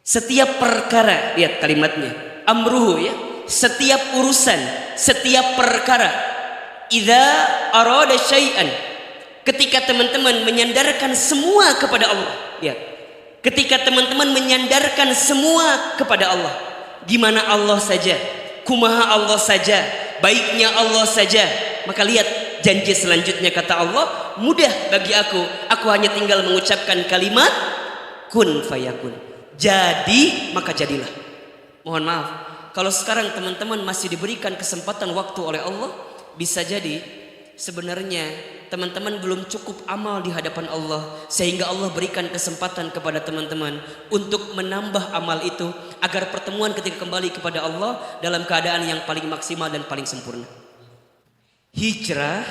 Setiap perkara, lihat kalimatnya, amruhu ya, setiap urusan, setiap perkara. Idza arada syai'an, ketika teman-teman menyandarkan semua kepada Allah. Lihat, ketika teman-teman menyandarkan semua kepada Allah, gimana Allah saja, kumaha Allah saja, baiknya Allah saja, maka lihat janji selanjutnya kata Allah, mudah bagi aku hanya tinggal mengucapkan kalimat kun fayakun, jadi maka jadilah. Mohon maaf, kalau sekarang teman-teman masih diberikan kesempatan waktu oleh Allah, bisa jadi sebenarnya teman-teman belum cukup amal di hadapan Allah, sehingga Allah berikan kesempatan kepada teman-teman untuk menambah amal itu, agar pertemuan ketika kembali kepada Allah dalam keadaan yang paling maksimal dan paling sempurna. Hijrah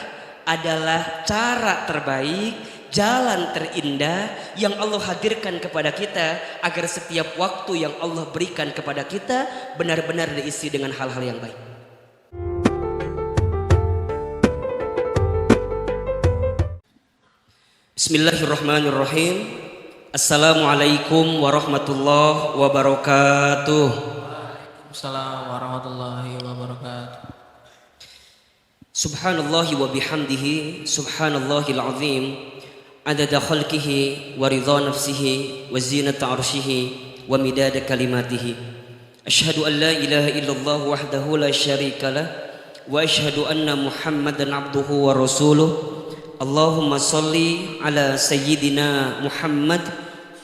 adalah cara terbaik, jalan terindah yang Allah hadirkan kepada kita, agar setiap waktu yang Allah berikan kepada kita benar-benar diisi dengan hal-hal yang baik. Bismillahirrahmanirrahim. Assalamualaikum warahmatullahi wabarakatuh. Assalamualaikum warahmatullahi wabarakatuh. Subhanallahi wa bihamdihi, subhanallahil azim, adada khalqihi wa ridha nafsihi wa zinata arshihi wa midada kalimatihi. Ashhadu an la ilaha illallah wahdahu la syarika lah, wa ashhadu anna Muhammadan abduhu wa rasuluh. Allahumma salli ala sayyidina Muhammad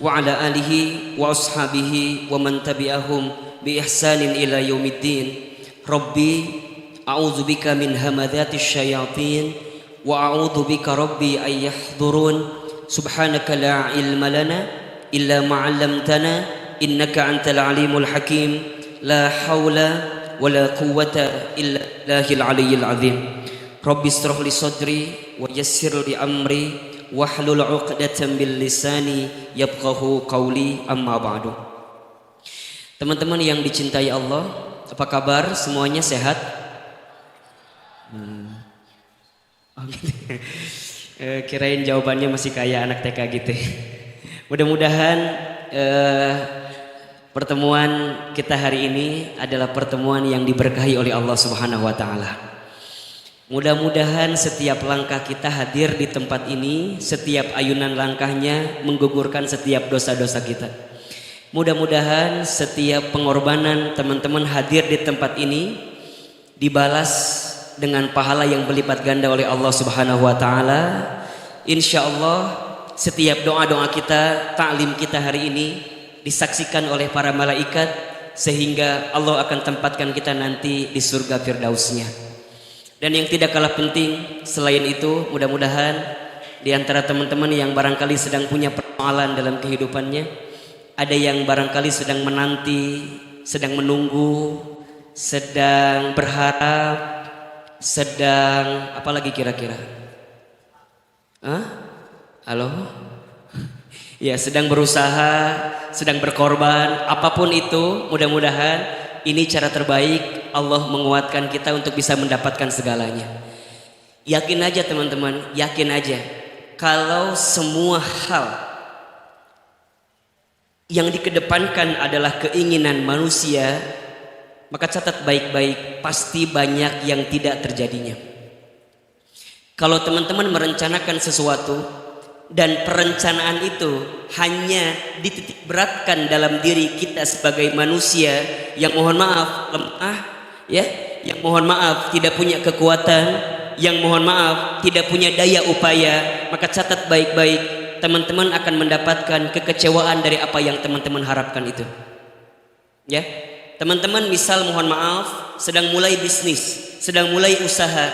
wa ala alihi wa ashabihi wa man tabi'ahum bi ihsanin ila yaumiddin. Rabbi a'udzu bika min hamadzatis syayatin wa a'udzu bika rabbi ay yahdurun. Subhanaka la ilma lana illa ma 'allamtana innaka antal alimul hakim. La haula wala quwwata illa billahil aliyyil azim. Rabbi ishrah li sadri wa yassir li amri wahlul 'uqdatam bil lisani yafqahu qawli, amma ba'du. Teman-teman yang dicintai Allah, apa kabar? Semuanya sehat? Oh, gitu. Kirain jawabannya masih kayak anak TK gitu. Mudah-mudahan pertemuan kita hari ini adalah pertemuan yang diberkahi oleh Allah Subhanahu wa taala. Mudah-mudahan setiap langkah kita hadir di tempat ini, setiap ayunan langkahnya menggugurkan setiap dosa-dosa kita. Mudah-mudahan setiap pengorbanan teman-teman hadir di tempat ini dibalas dengan pahala yang berlipat ganda oleh Allah Subhanahu wa taala. Insyaallah setiap doa-doa kita, taklim kita hari ini disaksikan oleh para malaikat, sehingga Allah akan tempatkan kita nanti di surga firdausnya. Dan yang tidak kalah penting selain itu, mudah-mudahan di antara teman-teman yang barangkali sedang punya persoalan dalam kehidupannya, ada yang barangkali sedang menanti, sedang menunggu, sedang berharap, sedang apa lagi kira-kira? Halo? Ya, sedang berusaha, sedang berkorban, apapun itu, mudah-mudahan ini cara terbaik Allah menguatkan kita untuk bisa mendapatkan segalanya. Yakin aja teman-teman, yakin aja, kalau semua hal yang dikedepankan adalah keinginan manusia, maka catat baik-baik, pasti banyak yang tidak terjadinya. Kalau teman-teman merencanakan sesuatu dan perencanaan itu hanya dititik beratkan dalam diri kita sebagai manusia yang mohon maaf lemah, ya, yang mohon maaf tidak punya kekuatan, yang mohon maaf tidak punya daya upaya, maka catat baik-baik, teman-teman akan mendapatkan kekecewaan dari apa yang teman-teman harapkan itu. Ya. Teman-teman misal mohon maaf sedang mulai bisnis, sedang mulai usaha,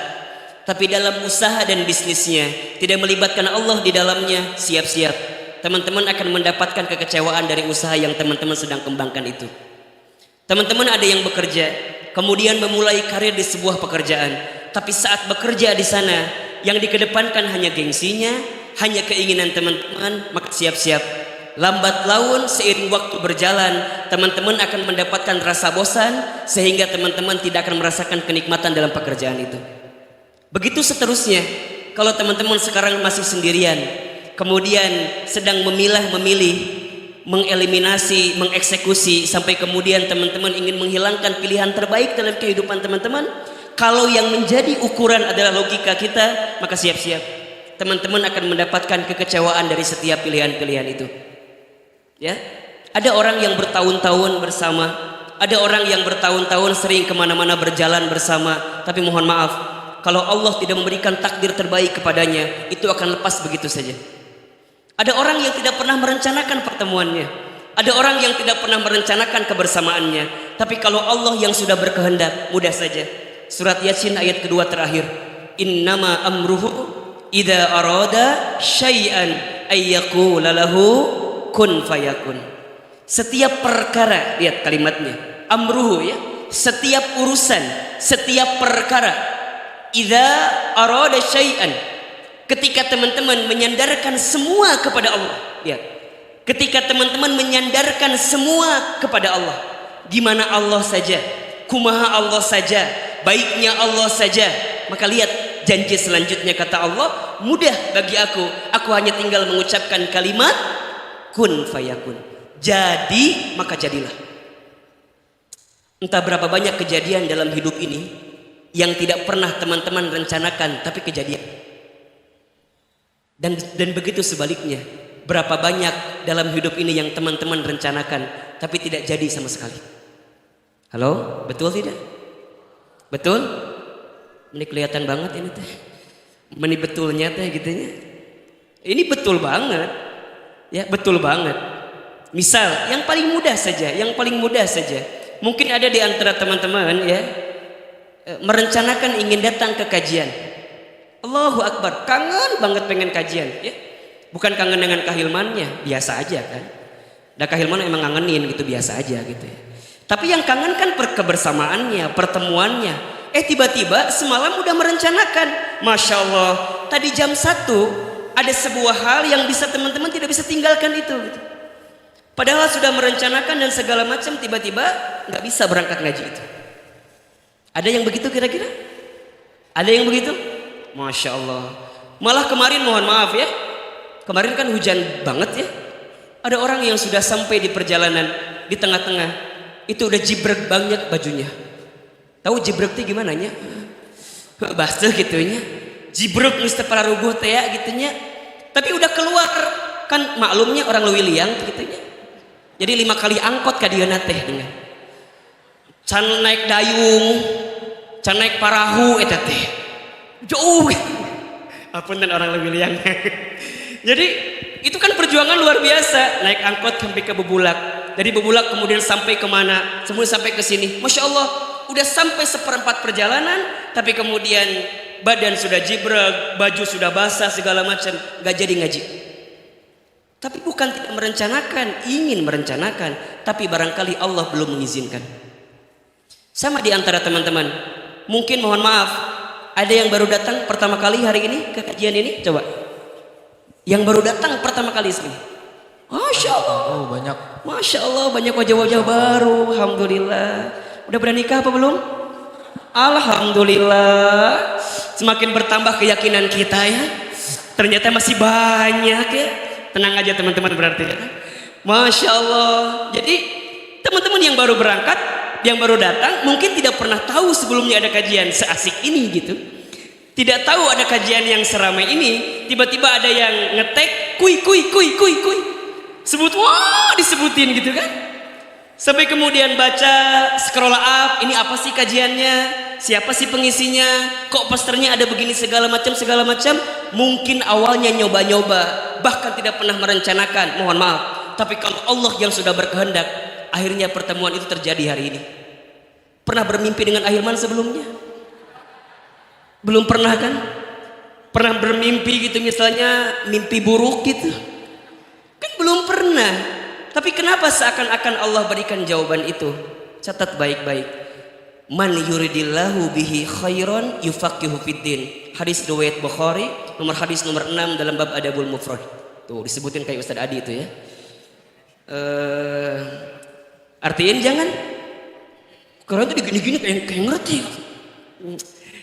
tapi dalam usaha dan bisnisnya tidak melibatkan Allah di dalamnya, siap-siap teman-teman akan mendapatkan kekecewaan dari usaha yang teman-teman sedang kembangkan itu. Teman-teman ada yang bekerja, kemudian memulai karir di sebuah pekerjaan, tapi saat bekerja di sana yang dikedepankan hanya gengsinya, hanya keinginan teman-teman, maka siap-siap lambat laun seiring waktu berjalan, teman-teman akan mendapatkan rasa bosan, sehingga teman-teman tidak akan merasakan kenikmatan dalam pekerjaan itu. Begitu seterusnya, kalau teman-teman sekarang masih sendirian, kemudian sedang memilih mengeliminasi, mengeksekusi, sampai kemudian teman-teman ingin menghilangkan pilihan terbaik dalam kehidupan teman-teman. Kalau yang menjadi ukuran adalah logika kita, maka siap-siap teman-teman akan mendapatkan kekecewaan dari setiap pilihan-pilihan itu. Ya, ada orang yang bertahun-tahun bersama, ada orang yang bertahun-tahun sering kemana-mana berjalan bersama, tapi mohon maaf, kalau Allah tidak memberikan takdir terbaik kepadanya, itu akan lepas begitu saja. Ada orang yang tidak pernah merencanakan pertemuannya, ada orang yang tidak pernah merencanakan kebersamaannya, tapi kalau Allah yang sudah berkehendak, mudah saja. Surat Yasin ayat kedua terakhir, innama amruhu idza arada syai'an ayyaqula lahu kun fayakun. Setiap perkara, lihat kalimatnya, amruhu ya, setiap urusan, setiap perkara, idza arada syai'an, ketika teman-teman menyandarkan semua kepada Allah. Lihat, ketika teman-teman menyandarkan semua kepada Allah, gimana Allah saja, kumaha Allah saja, baiknya Allah saja, maka lihat janji selanjutnya, kata Allah, mudah bagi aku hanya tinggal mengucapkan kalimat kun fayakun, jadi maka jadilah. Entah berapa banyak kejadian dalam hidup ini yang tidak pernah teman-teman rencanakan tapi kejadian, dan begitu sebaliknya, berapa banyak dalam hidup ini yang teman-teman rencanakan tapi tidak jadi sama sekali. Halo, betul tidak? Betul? Ini kelihatan banget ini teh. Ini betulnya teh gitunya. Ini betul banget. Ya, betul banget. Misal, yang paling mudah saja, mungkin ada di antara teman-teman ya, merencanakan ingin datang ke kajian. Allahu Akbar, kangen banget pengen kajian ya. Bukan kangen dengan kahilmannya, biasa aja kan. Dah kahilman emang ngangenin gitu, biasa aja gitu ya. Tapi yang kangen kan kebersamaannya, pertemuannya. Tiba-tiba semalam udah merencanakan, Masya Allah, tadi jam 1 ada sebuah hal yang bisa teman-teman tidak bisa tinggalkan itu gitu. Padahal sudah merencanakan dan segala macam, tiba-tiba nggak bisa berangkat ngaji itu. Ada yang begitu kira-kira? Ada yang begitu? Masya Allah. Malah kemarin, mohon maaf ya, kemarin kan hujan banget ya. Ada orang yang sudah sampai di perjalanan, di tengah-tengah itu udah jibrek banyak bajunya. Tahu jibrek itu gimana nya? Bahasa gitunya. Jibrek mesti para rubuh teh ya gitunya. Tapi udah keluar kan, maklumnya orang leuwih liang gitunya. Jadi 5 kali angkot ka dieuna teh dengan. Can naik dayung, can naik parahu eta teh. Jauh. Apunten orang leuwih liang. Jadi itu kan perjuangan luar biasa, naik angkot sampai ke Bebulak. Dari Bebulak kemudian sampai kemana? Semua sampai ke sini. Masya Allah, udah sampai 1/4 perjalanan, tapi kemudian badan sudah jibrek, baju sudah basah segala macam, nggak jadi ngaji. Tapi bukan tidak merencanakan, ingin merencanakan, tapi barangkali Allah belum mengizinkan. Sama di antara teman-teman, mungkin mohon maaf, ada yang baru datang pertama kali hari ini ke kajian ini, coba. Yang baru datang pertama kali sini. Masya Allah. Oh, banyak. Masya Allah, banyak wajah-wajah baru. Alhamdulillah. Udah pernah nikah apa belum? Alhamdulillah. Semakin bertambah keyakinan kita ya. Ternyata masih banyak ya. Tenang aja teman-teman berarti ya. Masya Allah. Jadi teman-teman yang baru berangkat, yang baru datang, mungkin tidak pernah tahu sebelumnya ada kajian seasik ini gitu. Tidak tahu ada kajian yang seramai ini. Tiba-tiba ada yang ngetek kuy. Sebut, wah disebutin gitu kan. Sampai kemudian baca, scroll up, ini apa sih kajiannya? Siapa sih pengisinya? Kok posternya ada begini segala macam. Mungkin awalnya nyoba-nyoba, bahkan tidak pernah merencanakan, mohon maaf. Tapi kalau Allah yang sudah berkehendak, akhirnya pertemuan itu terjadi hari ini. Pernah bermimpi dengan Ahilman sebelumnya? Belum pernah kan? Pernah bermimpi gitu misalnya, mimpi buruk gitu? Kan belum pernah. Tapi kenapa seakan-akan Allah berikan jawaban itu? Catat baik-baik. Man yuridillahu bihi khairan yufaqihu fiddin. Hadis riwayat Bukhari, hadis nomor 6 dalam bab Adabul Mufrad. Tuh disebutkan kayak Ustaz Adi itu ya. Artiin jangan. Karena itu digini-gini kayak ngerti.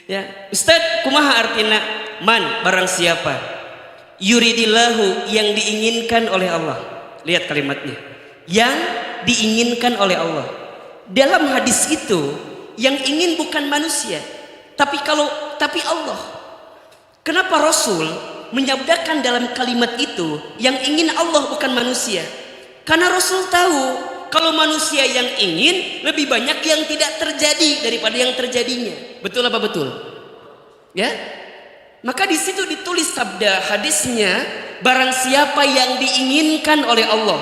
Ya, Ustaz, kumaha artina? Man, barang siapa yuridillahu, yang diinginkan oleh Allah. Lihat kalimatnya. yang diinginkan oleh Allah. Dalam hadis itu yang ingin bukan manusia, tapi Allah. Kenapa Rasul menyabdakan dalam kalimat itu yang ingin Allah bukan manusia? Karena Rasul tahu kalau manusia yang ingin lebih banyak yang tidak terjadi daripada yang terjadinya. Betul apa betul? Ya. Maka di situ ditulis sabda hadisnya, barang siapa yang diinginkan oleh Allah,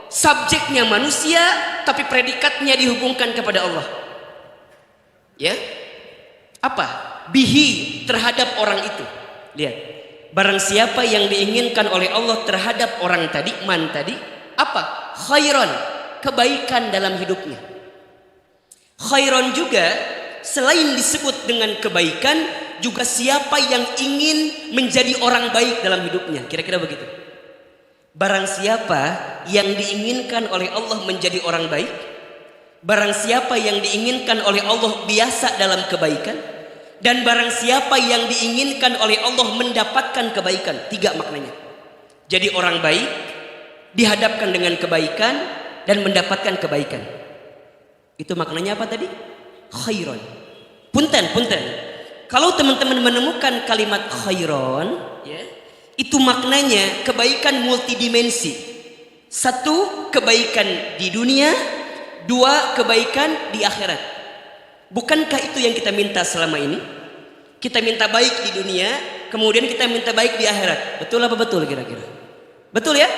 subjeknya manusia tapi predikatnya dihubungkan kepada Allah. Ya. Apa? Bihi, terhadap orang itu. Lihat. Barang siapa yang diinginkan oleh Allah terhadap orang tadi, man tadi, apa? Khairan, kebaikan dalam hidupnya. Khairan juga selain disebut dengan kebaikan, juga siapa yang ingin menjadi orang baik dalam hidupnya. Kira-kira begitu. Barang siapa yang diinginkan oleh Allah menjadi orang baik, barang siapa yang diinginkan oleh Allah biasa dalam kebaikan, dan barang siapa yang diinginkan oleh Allah mendapatkan kebaikan. 3 maknanya. Jadi orang baik dihadapkan dengan kebaikan dan mendapatkan kebaikan. Itu maknanya apa tadi? Khairan. Punten. Kalau teman-teman menemukan kalimat khairan, ya, itu maknanya kebaikan multidimensi. 1, kebaikan di dunia, 2, kebaikan di akhirat. Bukankah itu yang kita minta selama ini? Kita minta baik di dunia, kemudian kita minta baik di akhirat. Betul apa betul kira-kira? Betul ya?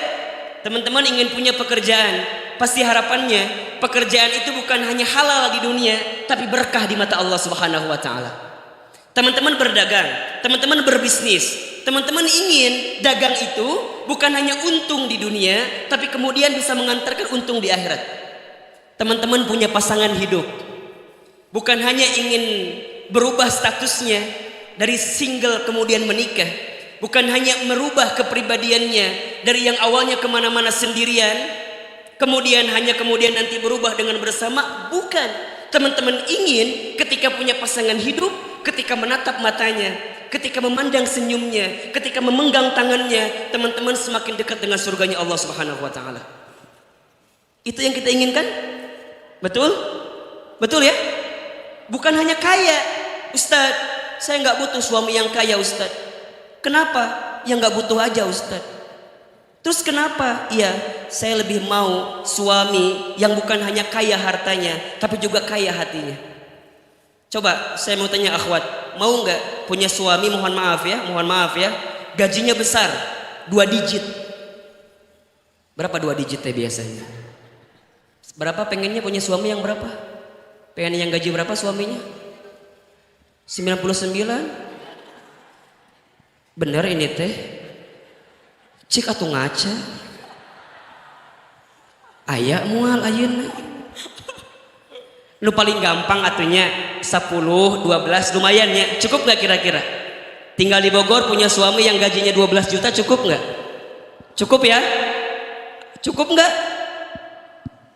Teman-teman ingin punya pekerjaan, pasti harapannya pekerjaan itu bukan hanya halal di dunia, tapi berkah di mata Allah Subhanahu wa taala. Teman-teman berdagang, teman-teman berbisnis, teman-teman ingin dagang itu bukan hanya untung di dunia, tapi kemudian bisa mengantarkan untung di akhirat. Teman-teman punya pasangan hidup, bukan hanya ingin berubah statusnya dari single kemudian menikah, bukan hanya merubah kepribadiannya dari yang awalnya kemana-mana sendirian, kemudian nanti berubah dengan bersama. Bukan. Teman-teman ingin ketika punya pasangan hidup, ketika menatap matanya, ketika memandang senyumnya, ketika memegang tangannya, teman-teman semakin dekat dengan surganya Allah Subhanahu wa taala. Itu yang kita inginkan? Betul? Betul ya? Bukan hanya kaya. Ustaz, saya nggak butuh suami yang kaya, Ustaz. Kenapa? Ya nggak butuh aja, Ustaz. Terus kenapa? Iya, saya lebih mau suami yang bukan hanya kaya hartanya, tapi juga kaya hatinya. Coba saya mau tanya akhwat, mau nggak punya suami, mohon maaf ya, gajinya besar, 2 digit. Berapa 2 digit biasanya? Berapa pengennya punya suami yang berapa? Pengen yang gaji berapa suaminya? 99? Bener ini teh? Cik atuh ngaca. Aya mual ayeuna. Nu paling gampang atunya 10, 12 lumayan ya. Cukup gak kira-kira? Tinggal di Bogor punya suami yang gajinya 12 juta cukup gak? Cukup ya? Cukup gak?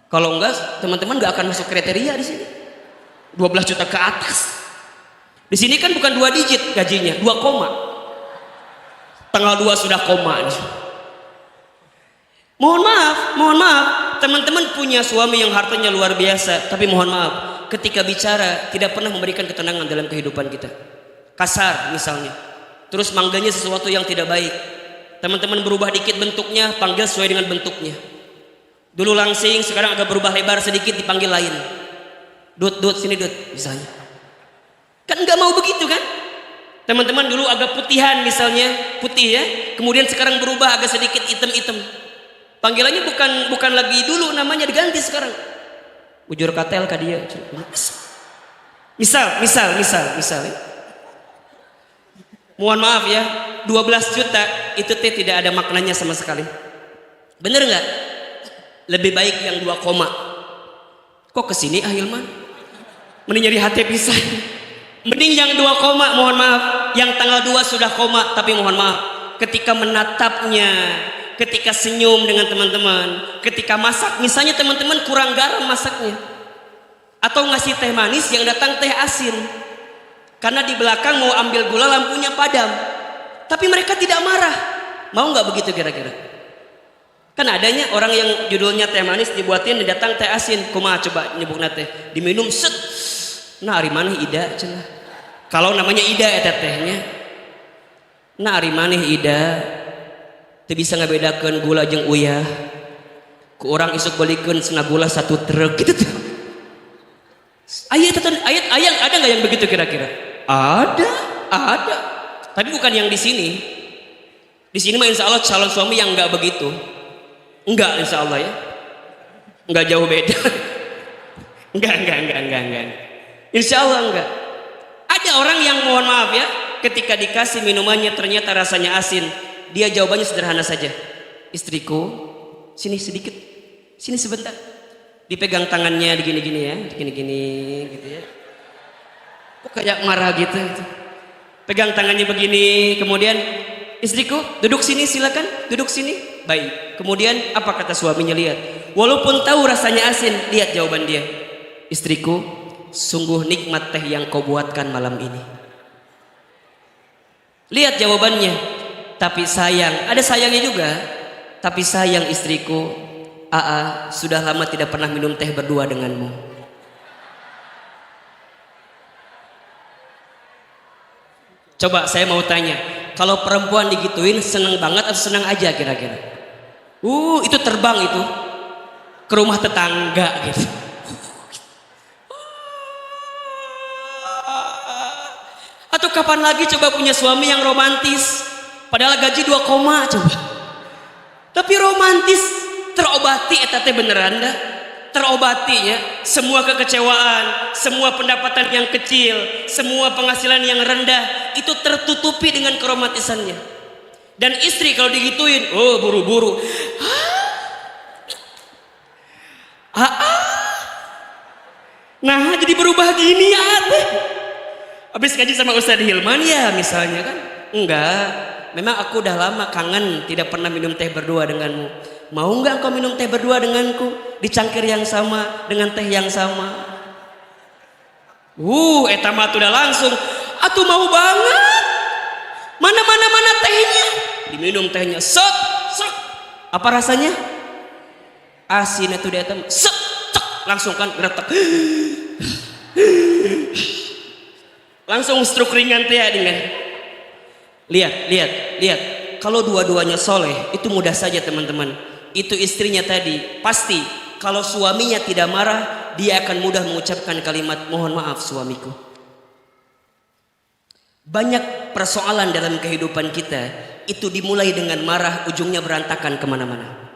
Kalau enggak, teman-teman gak akan masuk kriteria di sini. 12 juta ke atas. Di sini kan bukan 2 digit gajinya, 2 koma. Tanggal 2 sudah koma nih. Mohon maaf, teman-teman punya suami yang hartanya luar biasa, tapi mohon maaf, ketika bicara tidak pernah memberikan ketenangan dalam kehidupan kita. Kasar misalnya, terus manggilnya sesuatu yang tidak baik. Teman-teman berubah dikit bentuknya, panggil sesuai dengan bentuknya. Dulu langsing, sekarang agak berubah lebar sedikit, dipanggil lain. Dut, sini dut, misalnya. Kan nggak mau begitu kan? Teman-teman dulu agak putihan misalnya, putih ya, kemudian sekarang berubah agak sedikit hitam-hitam. Panggilannya bukan lagi dulu, namanya diganti sekarang. Bujur katel ka dia. Misal ya. Mohon maaf ya, 12 juta itu tidak ada maknanya sama sekali. Bener nggak? Lebih baik yang 2 koma. Kok kesini Hilman? Mending nyari hati pisan. Mending yang 2 koma, mohon maaf. Yang tanggal 2 sudah koma, tapi mohon maaf. Ketika menatapnya, ketika senyum dengan teman-teman, ketika masak, misalnya teman-teman kurang garam masaknya, atau ngasih teh manis yang datang teh asin, karena di belakang mau ambil gula lampunya padam, tapi mereka tidak marah. Mau nggak begitu kira-kira? Kan adanya orang yang judulnya teh manis dibuatin datang teh asin. Kumaha coba nyebutna teh? Diminum set. Nah ari maneh ida cenah. Kalau namanya ida eta tehnya. Nah ari maneh ida teu bisa ngabedakeun gula jeung uyah. Ku urang isuk balikeun cenah gula 1 truk gitu tuh. Ayat ada nggak yang begitu kira-kira? Ada. Tapi bukan yang di sini. Di sini mah insya Allah calon suami yang nggak begitu. Enggak insya Allah ya. Nggak jauh beda. Enggak. Insya Allah enggak. Ada orang yang mohon maaf ya, ketika dikasih minumannya ternyata rasanya asin. Dia jawabannya sederhana saja. Istriku, sini sedikit, sini sebentar. Dipegang tangannya digini-gini ya, digini-gini gitu ya. Kok kayak marah gitu. Pegang tangannya begini, kemudian istriku duduk sini silakan, duduk sini. Baik. Kemudian apa kata suaminya, lihat. Walaupun tahu rasanya asin, lihat jawaban dia. Istriku, sungguh nikmat teh yang kau buatkan malam ini. Lihat jawabannya. Tapi sayang, ada sayangnya juga. Tapi sayang istriku, Aa sudah lama tidak pernah minum teh berdua denganmu. Coba saya mau tanya, kalau perempuan digituin seneng banget atau senang aja kira-kira? Itu terbang itu ke rumah tetangga gitu. Atau kapan lagi coba punya suami yang romantis, padahal gaji 2 koma coba. Tapi romantis, terobati eta teh beneran dah. Terobati ya, semua kekecewaan, semua pendapatan yang kecil, semua penghasilan yang rendah itu tertutupi dengan keromantisannya. Dan istri kalau digituin, buru-buru. Nah, jadi berubah gini ya teh. Habis ngaji sama Ustadz Hilman ya misalnya kan? Enggak. Memang aku udah lama kangen tidak pernah minum teh berdua denganmu. Mau enggak engkau minum teh berdua denganku di cangkir yang sama dengan teh yang sama? Eta mah udah langsung. Atuh mau banget. Mana tehnya? Diminum tehnya. Sok. Apa rasanya? Asin itu dia sok. Langsung kan geretak. Langsung stroke ringan teh dengan. Lihat. Kalau dua-duanya soleh itu mudah saja teman-teman. Itu istrinya tadi pasti kalau suaminya tidak marah dia akan mudah mengucapkan kalimat mohon maaf suamiku. Banyak persoalan dalam kehidupan kita itu dimulai dengan marah, ujungnya berantakan kemana-mana.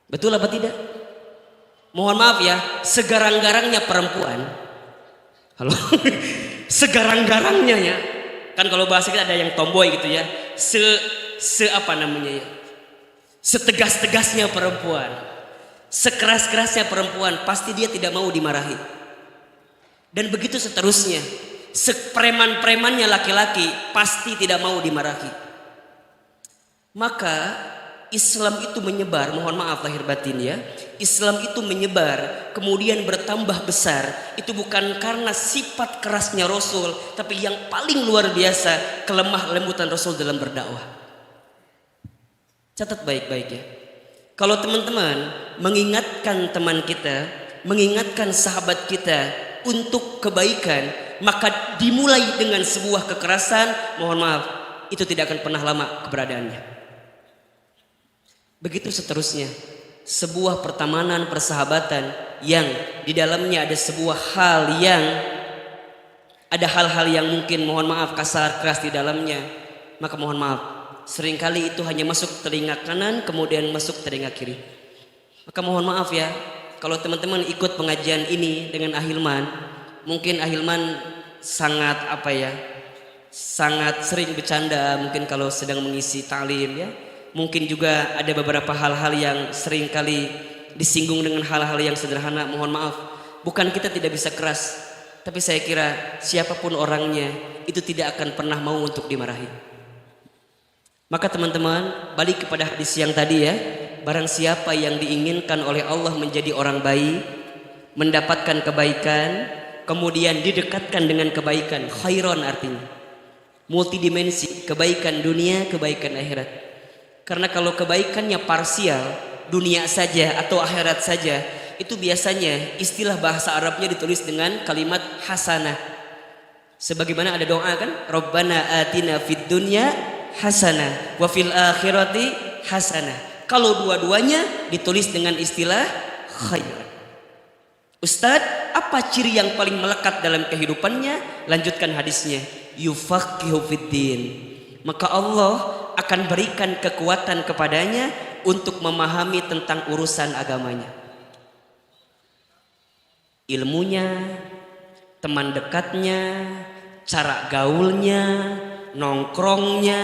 Betul apa tidak? Mohon maaf ya, segarang-garangnya perempuan. Halo. Segarang-garangnya ya. Kan kalau bahasa kita ada yang tomboy gitu ya. Apa namanya ya? Setegas-tegasnya perempuan, sekeras-kerasnya perempuan, pasti dia tidak mau dimarahi. Dan begitu seterusnya. Sepreman-premannya laki-laki pasti tidak mau dimarahi. Maka Islam itu menyebar, mohon maaf lahir batin ya. Islam itu menyebar, kemudian bertambah besar. Itu bukan karena sifat kerasnya Rasul, tapi yang paling luar biasa kelemah lembutan Rasul dalam berdakwah. Catat baik-baik ya. Kalau teman-teman mengingatkan teman kita, mengingatkan sahabat kita untuk kebaikan, maka dimulai dengan sebuah kekerasan, mohon maaf, itu tidak akan pernah lama keberadaannya. Begitu seterusnya, sebuah pertemanan persahabatan yang di dalamnya ada sebuah hal yang ada hal-hal yang mungkin mohon maaf kasar keras di dalamnya, maka mohon maaf seringkali itu hanya masuk telinga kanan kemudian masuk telinga kiri. Maka mohon maaf ya, kalau teman-teman ikut pengajian ini dengan Ahilman, mungkin Ahilman sangat sangat sering bercanda mungkin kalau sedang mengisi ta'lim ya. Mungkin juga ada beberapa hal-hal yang sering kali disinggung dengan hal-hal yang sederhana. Mohon maaf, bukan kita tidak bisa keras, tapi saya kira siapapun orangnya itu tidak akan pernah mau untuk dimarahi. Maka teman-teman, balik kepada hadis yang tadi ya. Barang siapa yang diinginkan oleh Allah menjadi orang baik, mendapatkan kebaikan, kemudian didekatkan dengan kebaikan, khairon artinya multidimensi, kebaikan dunia, kebaikan akhirat. Karena kalau kebaikannya parsial, dunia saja atau akhirat saja, itu biasanya istilah bahasa Arabnya ditulis dengan kalimat hasanah. Sebagaimana ada doa kan, Rabbana atina fid dunya hasanah wa fil akhirati hasanah. Kalau dua-duanya ditulis dengan istilah khairan. Ustadz, apa ciri yang paling melekat dalam kehidupannya? Lanjutkan hadisnya, yufaqihu fiddin. Maka Allah akan berikan kekuatan kepadanya untuk memahami tentang urusan agamanya. Ilmunya, teman dekatnya, cara gaulnya, nongkrongnya,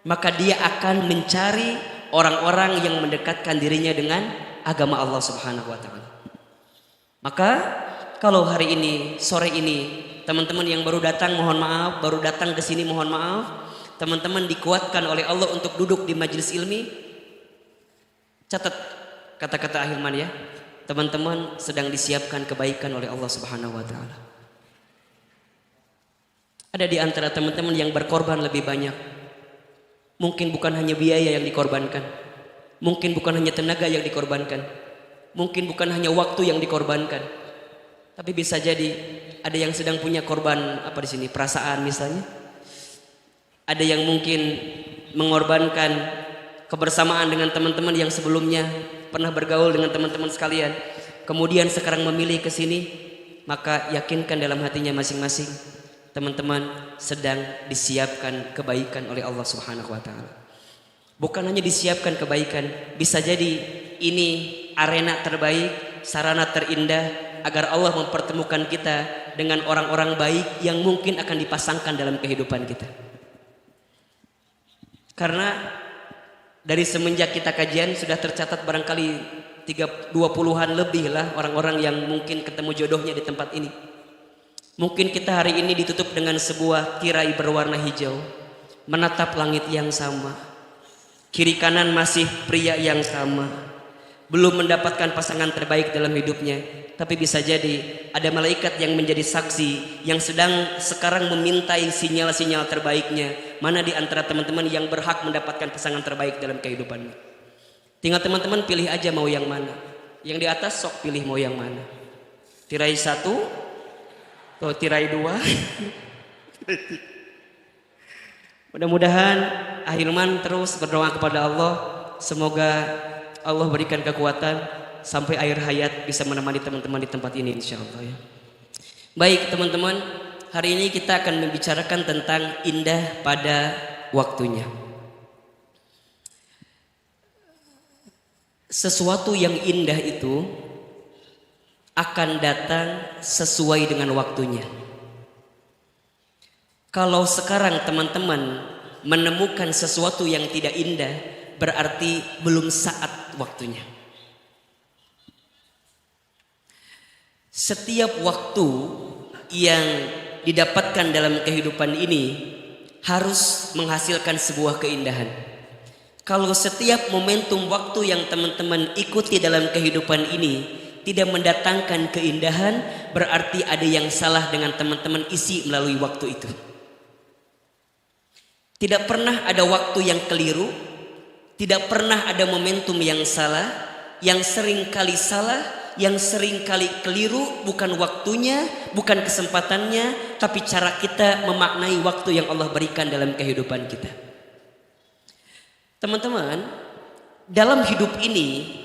maka dia akan mencari orang-orang yang mendekatkan dirinya dengan agama Allah Subhanahu wa taala. Maka kalau hari ini, sore ini, teman-teman yang baru datang mohon maaf, baru datang ke sini mohon maaf, teman-teman dikuatkan oleh Allah untuk duduk di majelis ilmi. Catat kata-kata Ahilman ya. Teman-teman sedang disiapkan kebaikan oleh Allah Subhanahu wa taala. Ada di antara teman-teman yang berkorban lebih banyak. Mungkin bukan hanya biaya yang dikorbankan. Mungkin bukan hanya tenaga yang dikorbankan. Mungkin bukan hanya waktu yang dikorbankan. Tapi bisa jadi ada yang sedang punya korban apa di sini? Perasaan misalnya. Ada yang mungkin mengorbankan kebersamaan dengan teman-teman yang sebelumnya pernah bergaul dengan teman-teman sekalian. Kemudian sekarang memilih ke sini, maka yakinkan dalam hatinya masing-masing, teman-teman sedang disiapkan kebaikan oleh Allah Subhanahu wa taala. Bukan hanya disiapkan kebaikan, bisa jadi ini arena terbaik, sarana terindah agar Allah mempertemukan kita dengan orang-orang baik yang mungkin akan dipasangkan dalam kehidupan kita. Karena dari semenjak kita kajian sudah tercatat barangkali 20-an lebih lah orang-orang yang mungkin ketemu jodohnya di tempat ini. Mungkin kita hari ini ditutup dengan sebuah tirai berwarna hijau, menatap langit yang sama, kiri kanan masih pria yang sama, belum mendapatkan pasangan terbaik dalam hidupnya, tapi bisa jadi ada malaikat yang menjadi saksi yang sedang sekarang memintai sinyal-sinyal terbaiknya. Mana di antara teman-teman yang berhak mendapatkan pasangan terbaik dalam kehidupannya? Tinggal teman-teman pilih aja mau yang mana. Yang di atas sok pilih mau yang mana. Tirai 1 atau tirai 2. Mudah-mudahan Ahilman terus berdoa kepada Allah, semoga Allah berikan kekuatan sampai akhir hayat bisa menemani teman-teman di tempat ini insyaallah ya. Baik teman-teman, hari ini kita akan membicarakan tentang indah pada waktunya. Sesuatu yang indah itu akan datang sesuai dengan waktunya. Kalau sekarang teman-teman menemukan sesuatu yang tidak indah, berarti belum saat waktunya. Setiap waktu yang didapatkan dalam kehidupan ini harus menghasilkan sebuah keindahan. Kalau setiap momentum waktu yang teman-teman ikuti dalam kehidupan ini tidak mendatangkan keindahan, berarti ada yang salah dengan teman-teman isi melalui waktu itu. Tidak pernah ada waktu yang keliru, tidak pernah ada momentum yang salah. Yang sering kali salah, yang sering kali keliru bukan waktunya, bukan kesempatannya, tapi cara kita memaknai waktu yang Allah berikan dalam kehidupan kita. Teman-teman, dalam hidup ini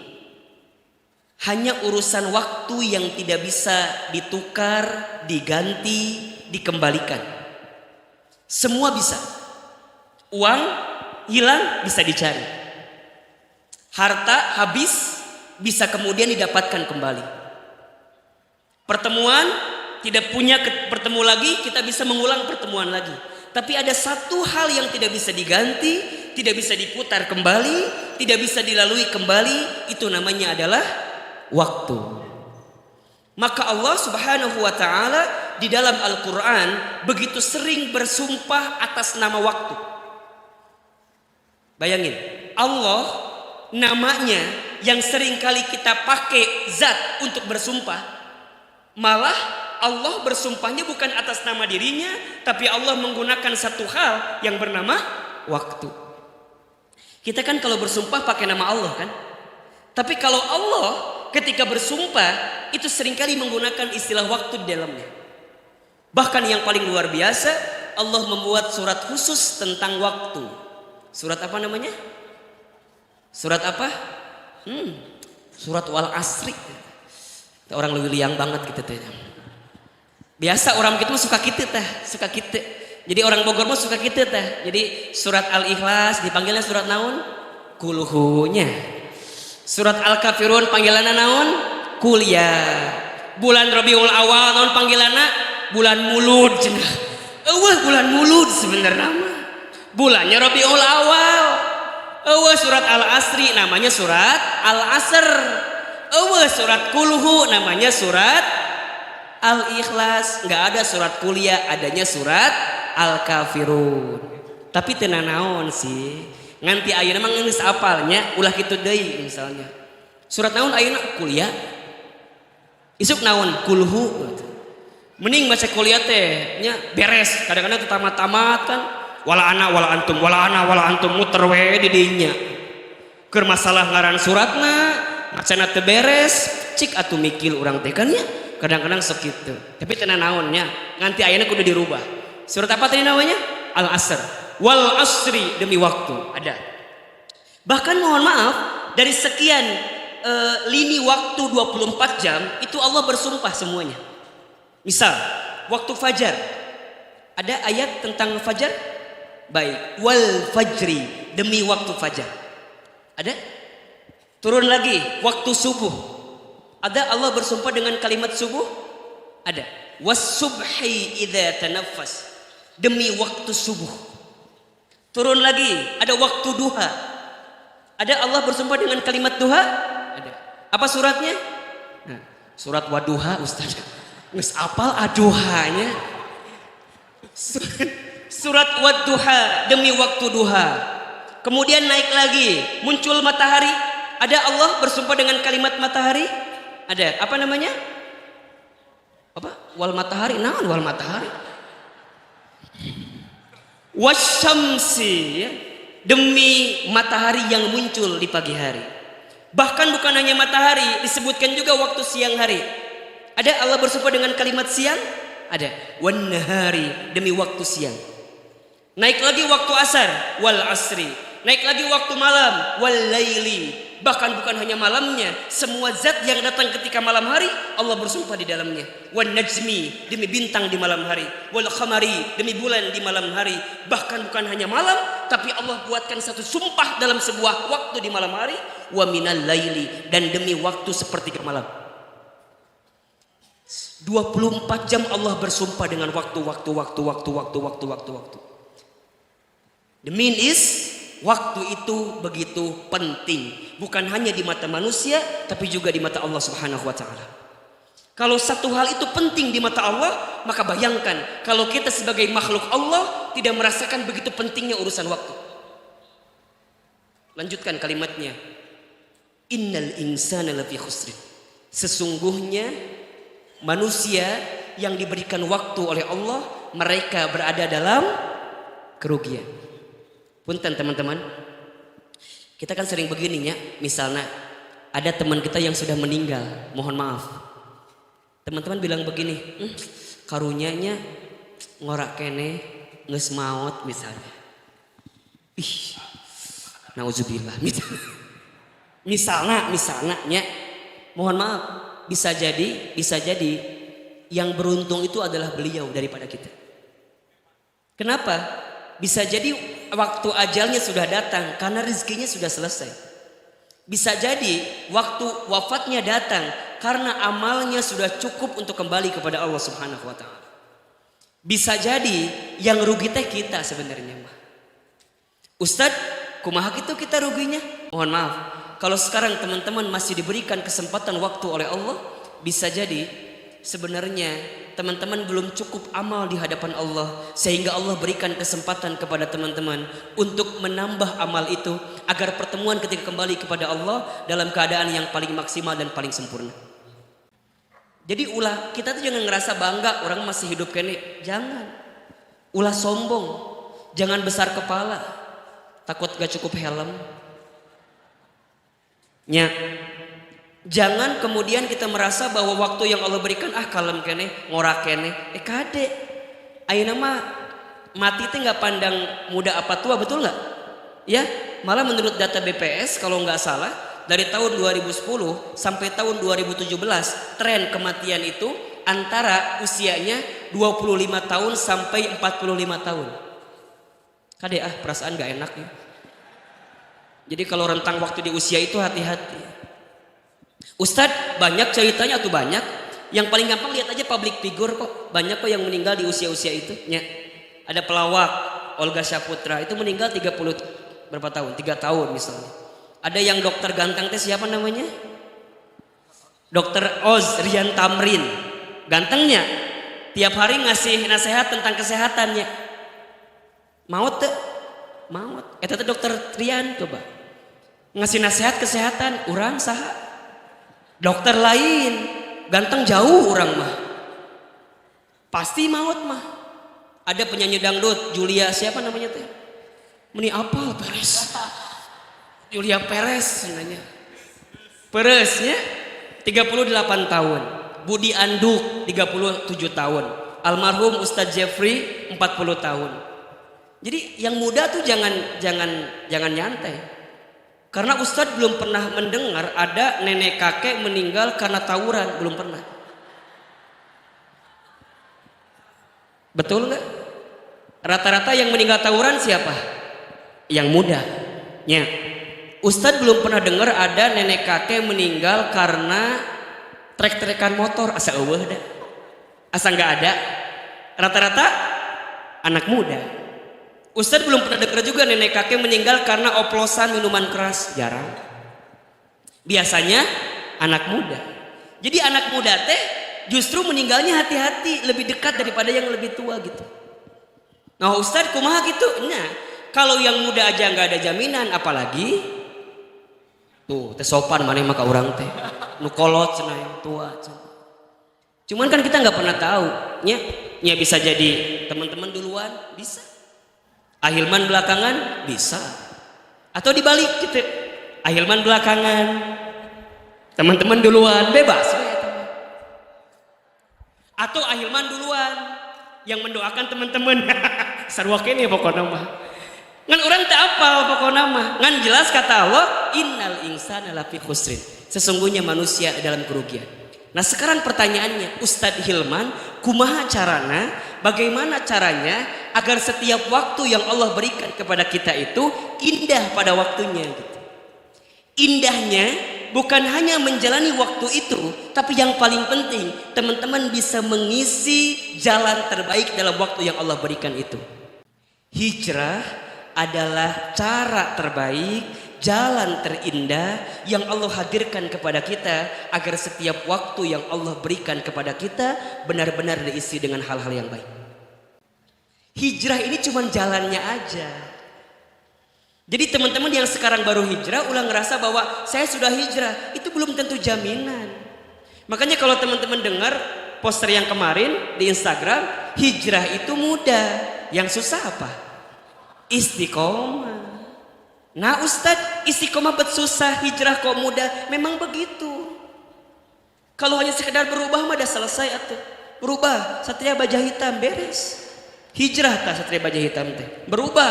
hanya urusan waktu yang tidak bisa ditukar, diganti, dikembalikan. Semua bisa. Uang hilang bisa dicari. Harta habis bisa kemudian didapatkan kembali. Pertemuan tidak punya bertemu lagi, kita bisa mengulang pertemuan lagi. Tapi ada satu hal yang tidak bisa diganti, tidak bisa diputar kembali, tidak bisa dilalui kembali, itu namanya adalah waktu. Maka Allah Subhanahu wa taala di dalam Al-Qur'an begitu sering bersumpah atas nama waktu. Bayangin, Allah namanya yang sering kali kita pakai zat untuk bersumpah, malah Allah bersumpahnya bukan atas nama dirinya, tapi Allah menggunakan satu hal yang bernama waktu. Kita kan kalau bersumpah pakai nama Allah kan. Tapi kalau Allah ketika bersumpah itu seringkali menggunakan istilah waktu di dalamnya. Bahkan yang paling luar biasa, Allah membuat surat khusus tentang waktu. Surat apa namanya? Surat apa? Surat Wal Asri. Orang lebih liang banget gitu tuh. Biasa orang gitu suka gitu tah, suka gitu. Jadi orang Bogor mah suka gitu tah. Jadi surat Al-Ikhlas dipanggilnya surat naon? Kulhunya. Surat Al-Kafirun panggilanna naon? Kuliah. Bulan Rabiul Awal naon panggilanna? Bulan mulud cenah. Eueuh bulan mulud sebenarnya mah. Bulannya Rabiul Awal. Eueuh surat Al-Asri namanya surat Al-Asr. Eueuh surat Kulhu namanya surat Al-Ikhlas. Enggak ada surat Kuliah, adanya surat Al-Kafirun. Tapi teu naon sih. Nganti ayeuna mah geus apalnya ulah kitu deui misalnya. Surat naon ayeuna? Kuliah. Isuk naon? Kulhu. Mending baca kuliah teh nya beres. Kadang-kadang teu tamat-tamat kan. Wala ana wala antum muter we di dinya. Keur masalah ngaran suratna, macana teu beres, cik atuh mikil urang teh kan nya. Kadang-kadang sok kitu. Tapi teu naonnya, nganti ayeuna kudu dirubah. Surat apa tadi namanya? Al-Asr. Wal asri, demi waktu. Ada. Bahkan mohon maaf, dari sekian lini waktu 24 jam itu Allah bersumpah semuanya. Misal, waktu fajar. Ada ayat tentang fajar? Baik, wal fajri, demi waktu fajar. Ada? Turun lagi, waktu subuh. Ada Allah bersumpah dengan kalimat subuh? Ada. Was subhi idza tanaffas, demi waktu subuh. Turun lagi, ada waktu duha. Ada Allah bersumpah dengan kalimat duha? Ada. Apa suratnya? Nah, surat Waduha, Ustaz. Geus apal aduhanya. Surat Wadduha, demi waktu duha. Kemudian naik lagi, muncul matahari. Ada Allah bersumpah dengan kalimat matahari? Ada. Apa namanya? Apa? Wal matahari. Naon wal matahari? Wasyamsi, ya. Demi matahari yang muncul di pagi hari. Bahkan bukan hanya matahari, disebutkan juga waktu siang hari. Ada Allah bersumpah dengan kalimat siang? Ada. Wan nahari, demi waktu siang. Naik lagi waktu asar, wal asri. Naik lagi waktu malam, wal laili. Bahkan bukan hanya malamnya, semua zat yang datang ketika malam hari Allah bersumpah di dalamnya. Wan najmi, demi bintang di malam hari. Wal khamari, demi bulan di malam hari. Bahkan bukan hanya malam, tapi Allah buatkan satu sumpah dalam sebuah waktu di malam hari. Wa minal laili, dan demi waktu sepertiga malam. 24 jam Allah bersumpah dengan waktu. The mean is, waktu itu begitu penting. Bukan hanya di mata manusia, tapi juga di mata Allah Subhanahu wa ta'ala. Kalau satu hal itu penting di mata Allah, maka bayangkan kalau kita sebagai makhluk Allah tidak merasakan begitu pentingnya urusan waktu. Lanjutkan kalimatnya. Innal insana lafi khusrin. Sesungguhnya manusia yang diberikan waktu oleh Allah, mereka berada dalam kerugian. Punten teman-teman, kita kan sering begini ya, misalnya ada teman kita yang sudah meninggal, mohon maaf. Teman-teman bilang begini, karunyanya ngorak kene geus maot misalnya. Ih, nauzubillah. Misalnya nya, mohon maaf, bisa jadi yang beruntung itu adalah beliau daripada kita. Kenapa? Bisa jadi waktu ajalnya sudah datang karena rezekinya sudah selesai. Bisa jadi waktu wafatnya datang karena amalnya sudah cukup untuk kembali kepada Allah Subhanahu wa ta'ala. Bisa jadi yang rugi teh kita sebenarnya mah. Ustadz, kumaha gitu kita ruginya? Mohon maaf, kalau sekarang teman-teman masih diberikan kesempatan waktu oleh Allah, bisa jadi sebenarnya teman-teman belum cukup amal di hadapan Allah, sehingga Allah berikan kesempatan kepada teman-teman untuk menambah amal itu agar pertemuan ketika kembali kepada Allah dalam keadaan yang paling maksimal dan paling sempurna. Jadi ulah kita tuh jangan ngerasa bangga orang masih hidup kene, jangan. Ulah sombong, jangan besar kepala, takut gak cukup helm. Nya, jangan kemudian kita merasa bahwa waktu yang Allah berikan kalem kene, ngorak kene, kade. Ayeuna mah mati teh nggak pandang muda apa tua, betul nggak? Ya, malah menurut data BPS kalau nggak salah dari tahun 2010 sampai tahun 2017 tren kematian itu antara usianya 25 tahun sampai 45 tahun. Kade perasaan nggak enak ya. Jadi kalau rentang waktu di usia itu hati-hati. Ustadz banyak ceritanya tuh banyak. Yang paling gampang lihat aja public figure kok. Banyak kok yang meninggal di usia-usia itu. Ya. Ada pelawak Olga Saputra itu meninggal 30 berapa tahun? 3 tahun misalnya. Ada yang dokter ganteng teh siapa namanya? Dokter Oz Rian Tamrin. Gantengnya tiap hari ngasih nasihat tentang kesehatannya. Maut teh? Maut. Eta teh dokter Rian coba. Ngasih nasihat kesehatan, orang saha. Dokter lain, ganteng jauh orang mah. Pasti maut mah. Ada penyanyi dangdut, Julia siapa namanya teh? Meni apal Perez. Julia Perez namanya. Pereznya 38 tahun. Budi Anduk 37 tahun. Almarhum Ustadz Jeffrey 40 tahun. Jadi yang muda tuh jangan nyantai. Karena Ustadz belum pernah mendengar ada nenek kakek meninggal karena tawuran, belum pernah. Betul nggak? Rata-rata yang meninggal tawuran siapa? Yang muda. Ya. Ustadz belum pernah dengar ada nenek kakek meninggal karena trek-trekan motor, asa eueuh dah. Asa nggak ada. Rata-rata anak muda. Ustadz belum pernah dengar juga nenek kakek meninggal karena oplosan minuman keras, jarang. Biasanya anak muda. Jadi anak muda teh justru meninggalnya hati-hati, lebih dekat daripada yang lebih tua gitu. Nah Ustadz kumaha gitu? Nah kalau yang muda aja nggak ada jaminan, apalagi tuh teh sopan maneh maka orang teh nu kolot cenah tua. Cuman kan kita nggak pernah tahu, nya bisa jadi teman-teman duluan, bisa. Ahilman belakangan bisa, atau dibalik gitu. Ahilman belakangan, teman-teman duluan, bebas. Atau ahilman duluan, yang mendoakan teman-teman. Sarwakin ya pokoknya mah. Ngan orang tak apa pokoknya mah. Ngan jelas kata Allah, innal insana lafi khusrin. Sesungguhnya manusia dalam kerugian. Nah sekarang pertanyaannya, Ustadz Hilman, kumaha carana, bagaimana caranya agar setiap waktu yang Allah berikan kepada kita itu indah pada waktunya gitu. Indahnya bukan hanya menjalani waktu itu, tapi yang paling penting teman-teman bisa mengisi jalan terbaik dalam waktu yang Allah berikan itu. Hijrah adalah cara terbaik, jalan terindah yang Allah hadirkan kepada kita agar setiap waktu yang Allah berikan kepada kita benar-benar diisi dengan hal-hal yang baik. Hijrah ini cuma jalannya aja. Jadi teman-teman yang sekarang baru hijrah ulah ngerasa bahwa saya sudah hijrah, itu belum tentu jaminan. Makanya kalau teman-teman dengar poster yang kemarin di Instagram, hijrah itu mudah, yang susah apa? Istiqomah. Nah Ustadz, istiqomah bet susah, hijrah kok mudah. Memang begitu. Kalau hanya sekedar berubah mah udah selesai atuh. Berubah, Satria Baja Hitam beres. Hijrah tak Satria Baja Hitam teh. Berubah,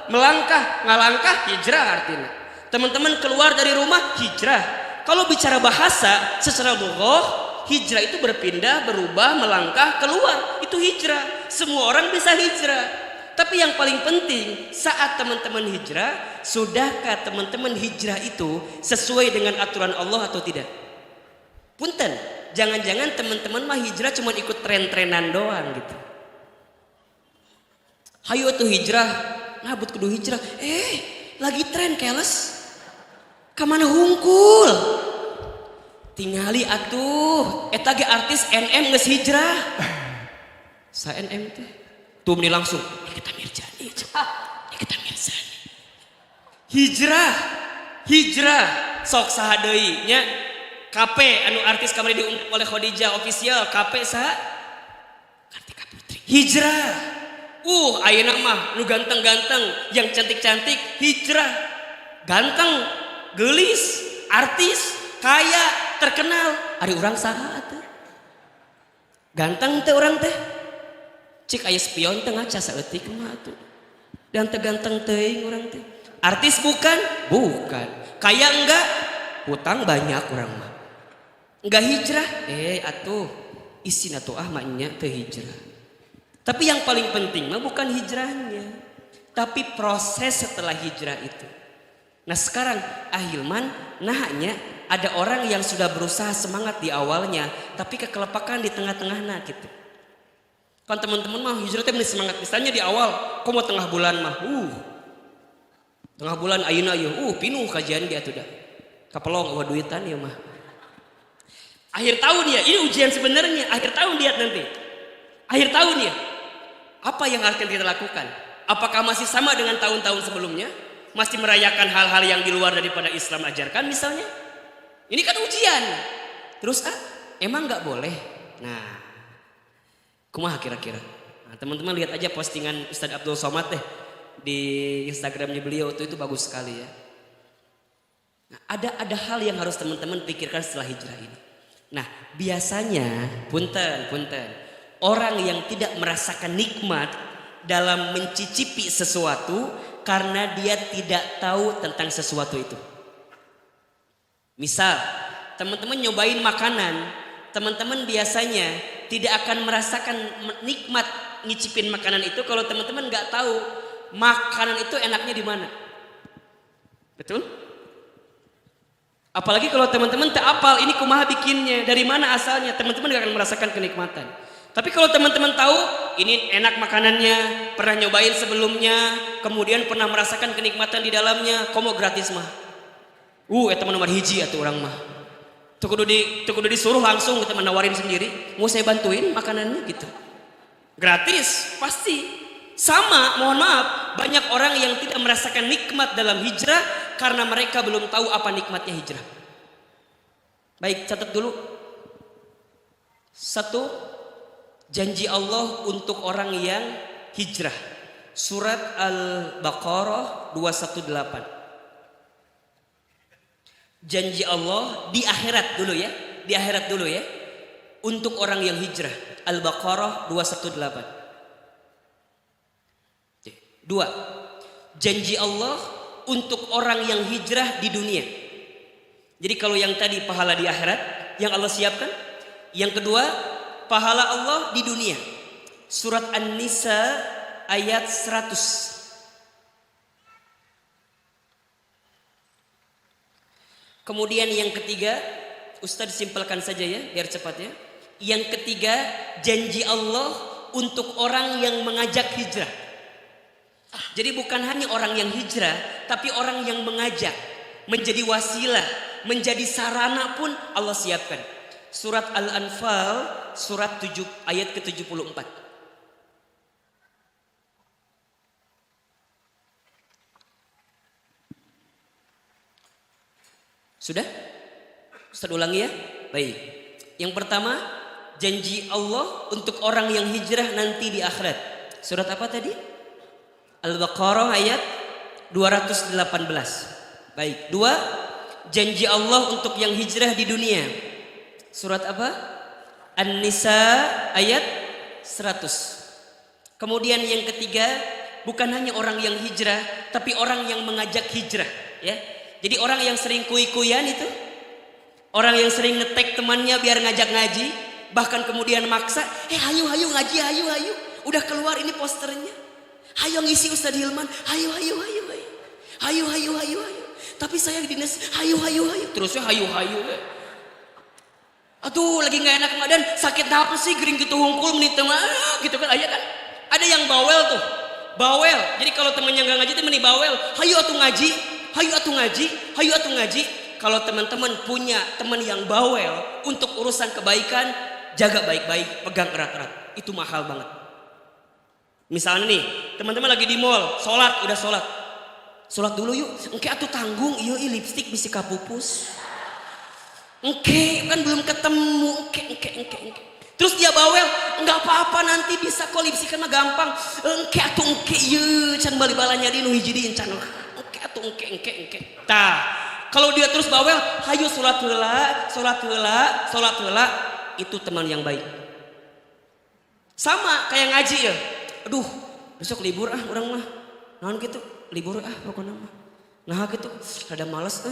melangkah, ngalangkah, hijrah artinya. Teman-teman keluar dari rumah, hijrah. Kalau bicara bahasa secara lughah, hijrah itu berpindah, berubah, melangkah, keluar. Itu hijrah. Semua orang bisa hijrah. Tapi yang paling penting saat teman-teman hijrah, sudahkah teman-teman hijrah itu sesuai dengan aturan Allah atau tidak? Punten, jangan-jangan teman-teman mah hijrah cuma ikut tren-trenan doang gitu. Hayo tuh hijrah, ngabut kudu hijrah. Lagi tren keles. Kamana hungkul? Tingali atuh, eta ge artis NM geus hijrah. Sa NM teh. Tuh meni langsung Nikita Mirzani. Nikita Mirzani. Hijrah sok saha deui nya? KP anu artis kamari diundang oleh Khadijah official, KP saha? Kartika Putri. Hijrah. Ayeuna mah nu ganteng-ganteng, yang cantik-cantik hijrah. Ganteng, gelis, artis, kaya, terkenal, ari urang saha atuh. Ganteng teh urang teh. Cik aya spion teh ngaca saeutik mah atuh. Dan teganteng teuing urang teh. Artis bukan? Bukan. Kaya enggak? Hutang banyak urang mah. Enggak hijrah? Atuh isin atuh maknya teu hijrah. Tapi yang paling penting mah bukan hijrahnya, tapi proses setelah hijrah itu. Nah sekarang ahilman, nahnya ada orang yang sudah berusaha semangat di awalnya, tapi kekelepakan di tengah-tengahnya gitu. Kan teman-teman mah hijrah teh semangat misalnya di awal, kok mau tengah bulan mah, tengah bulan ayeuna ieu, pinuh kajian dia tuh dah. Kapelong eueuh duitan ieu mah. Akhir tahun ya, ini ujian sebenarnya. Akhir tahun lihat nanti. Akhir tahun ya, apa yang akan kita lakukan? Apakah masih sama dengan tahun-tahun sebelumnya? Masih merayakan hal-hal yang di luar daripada Islam ajarkan misalnya? Ini kan ujian. Terus emang nggak boleh? Nah, kumaha kira-kira? Nah, teman-teman lihat aja postingan Ustadz Abdul Somad deh di Instagramnya beliau itu bagus sekali ya. Nah, ada hal yang harus teman-teman pikirkan setelah hijrah ini. Nah, biasanya punten orang yang tidak merasakan nikmat dalam mencicipi sesuatu karena dia tidak tahu tentang sesuatu itu. Misal, teman-teman nyobain makanan, teman-teman biasanya tidak akan merasakan nikmat ngicipin makanan itu kalau teman-teman nggak tahu makanan itu enaknya di mana. Betul? Apalagi kalau teman-teman tak apal ini kumaha bikinnya, dari mana asalnya, teman-teman gak akan merasakan kenikmatan. Tapi kalau teman-teman tahu ini enak makanannya, pernah nyobain sebelumnya, kemudian pernah merasakan kenikmatan di dalamnya, komo gratis mah. Teman nomor hiji atuh orang mah. Tuh kudu disuruh langsung kita menawarin sendiri, mau saya bantuin makanannya gitu. Gratis, pasti. Sama, mohon maaf, banyak orang yang tidak merasakan nikmat dalam hijrah karena mereka belum tahu apa nikmatnya hijrah. Baik, catat dulu. 1, janji Allah untuk orang yang hijrah. Surat Al-Baqarah 218. Janji Allah di akhirat dulu ya. Di akhirat dulu ya. Untuk orang yang hijrah. Al-Baqarah 218. 2. Janji Allah untuk orang yang hijrah di dunia. Jadi kalau yang tadi pahala di akhirat yang Allah siapkan, yang kedua pahala Allah di dunia. Surat An-Nisa ayat 100. Kemudian yang ketiga, Ustaz simpelkan saja ya biar cepat ya. Yang ketiga, janji Allah untuk orang yang mengajak hijrah. Jadi bukan hanya orang yang hijrah, tapi orang yang mengajak, menjadi wasilah, menjadi sarana pun Allah siapkan. Surat Al-Anfal, surat 7 ayat ke-74. Sudah? Ustaz ulangi ya. Baik. Yang pertama, janji Allah untuk orang yang hijrah nanti di akhirat. Surat apa tadi? Al-Baqarah ayat 218. Baik. 2, janji Allah untuk yang hijrah di dunia. Surat apa? An-Nisa ayat 100. Kemudian yang ketiga, bukan hanya orang yang hijrah, tapi orang yang mengajak hijrah, ya. Jadi orang yang sering kuy-kuyan itu, orang yang sering ngetek temannya biar ngajak ngaji, bahkan kemudian maksa, hayu ngaji, hayu. Udah keluar ini posternya. Hayu ngisi Ustaz Hilman, hayu. Tapi saya di dinas, hayu. Terusnya hayu. Aduh, lagi nggak enak dan sakit apa sih gering gitu hungkul menit tengah gitu kan aja kan. Ada yang bawel tuh. Bawel. Jadi kalau temennya nggak ngaji itu meni bawel. Hayu atuh ngaji. Kalau teman-teman punya teman yang bawel untuk urusan kebaikan, jaga baik-baik, pegang erat-erat. Itu mahal banget. Misalnya nih, teman-teman lagi di mall, udah sholat. Sholat dulu yuk. Engke atuh tanggung, iya lipstik bisa kapupus. Engke kan belum ketemu, engke. Terus dia bawel, enggak apa-apa nanti bisa kok lipstik mah gampang. Engke iya can bali-balanya di nu hiji di encan. Engke. Tah, Kalau dia terus bawel, hayu sholat heula, sholat heula, sholat heula, itu teman yang baik. Sama kayak ngaji ya. Aduh, besok libur orang mah. Naon gitu, libur pokoknya mah. Nah gitu, rada males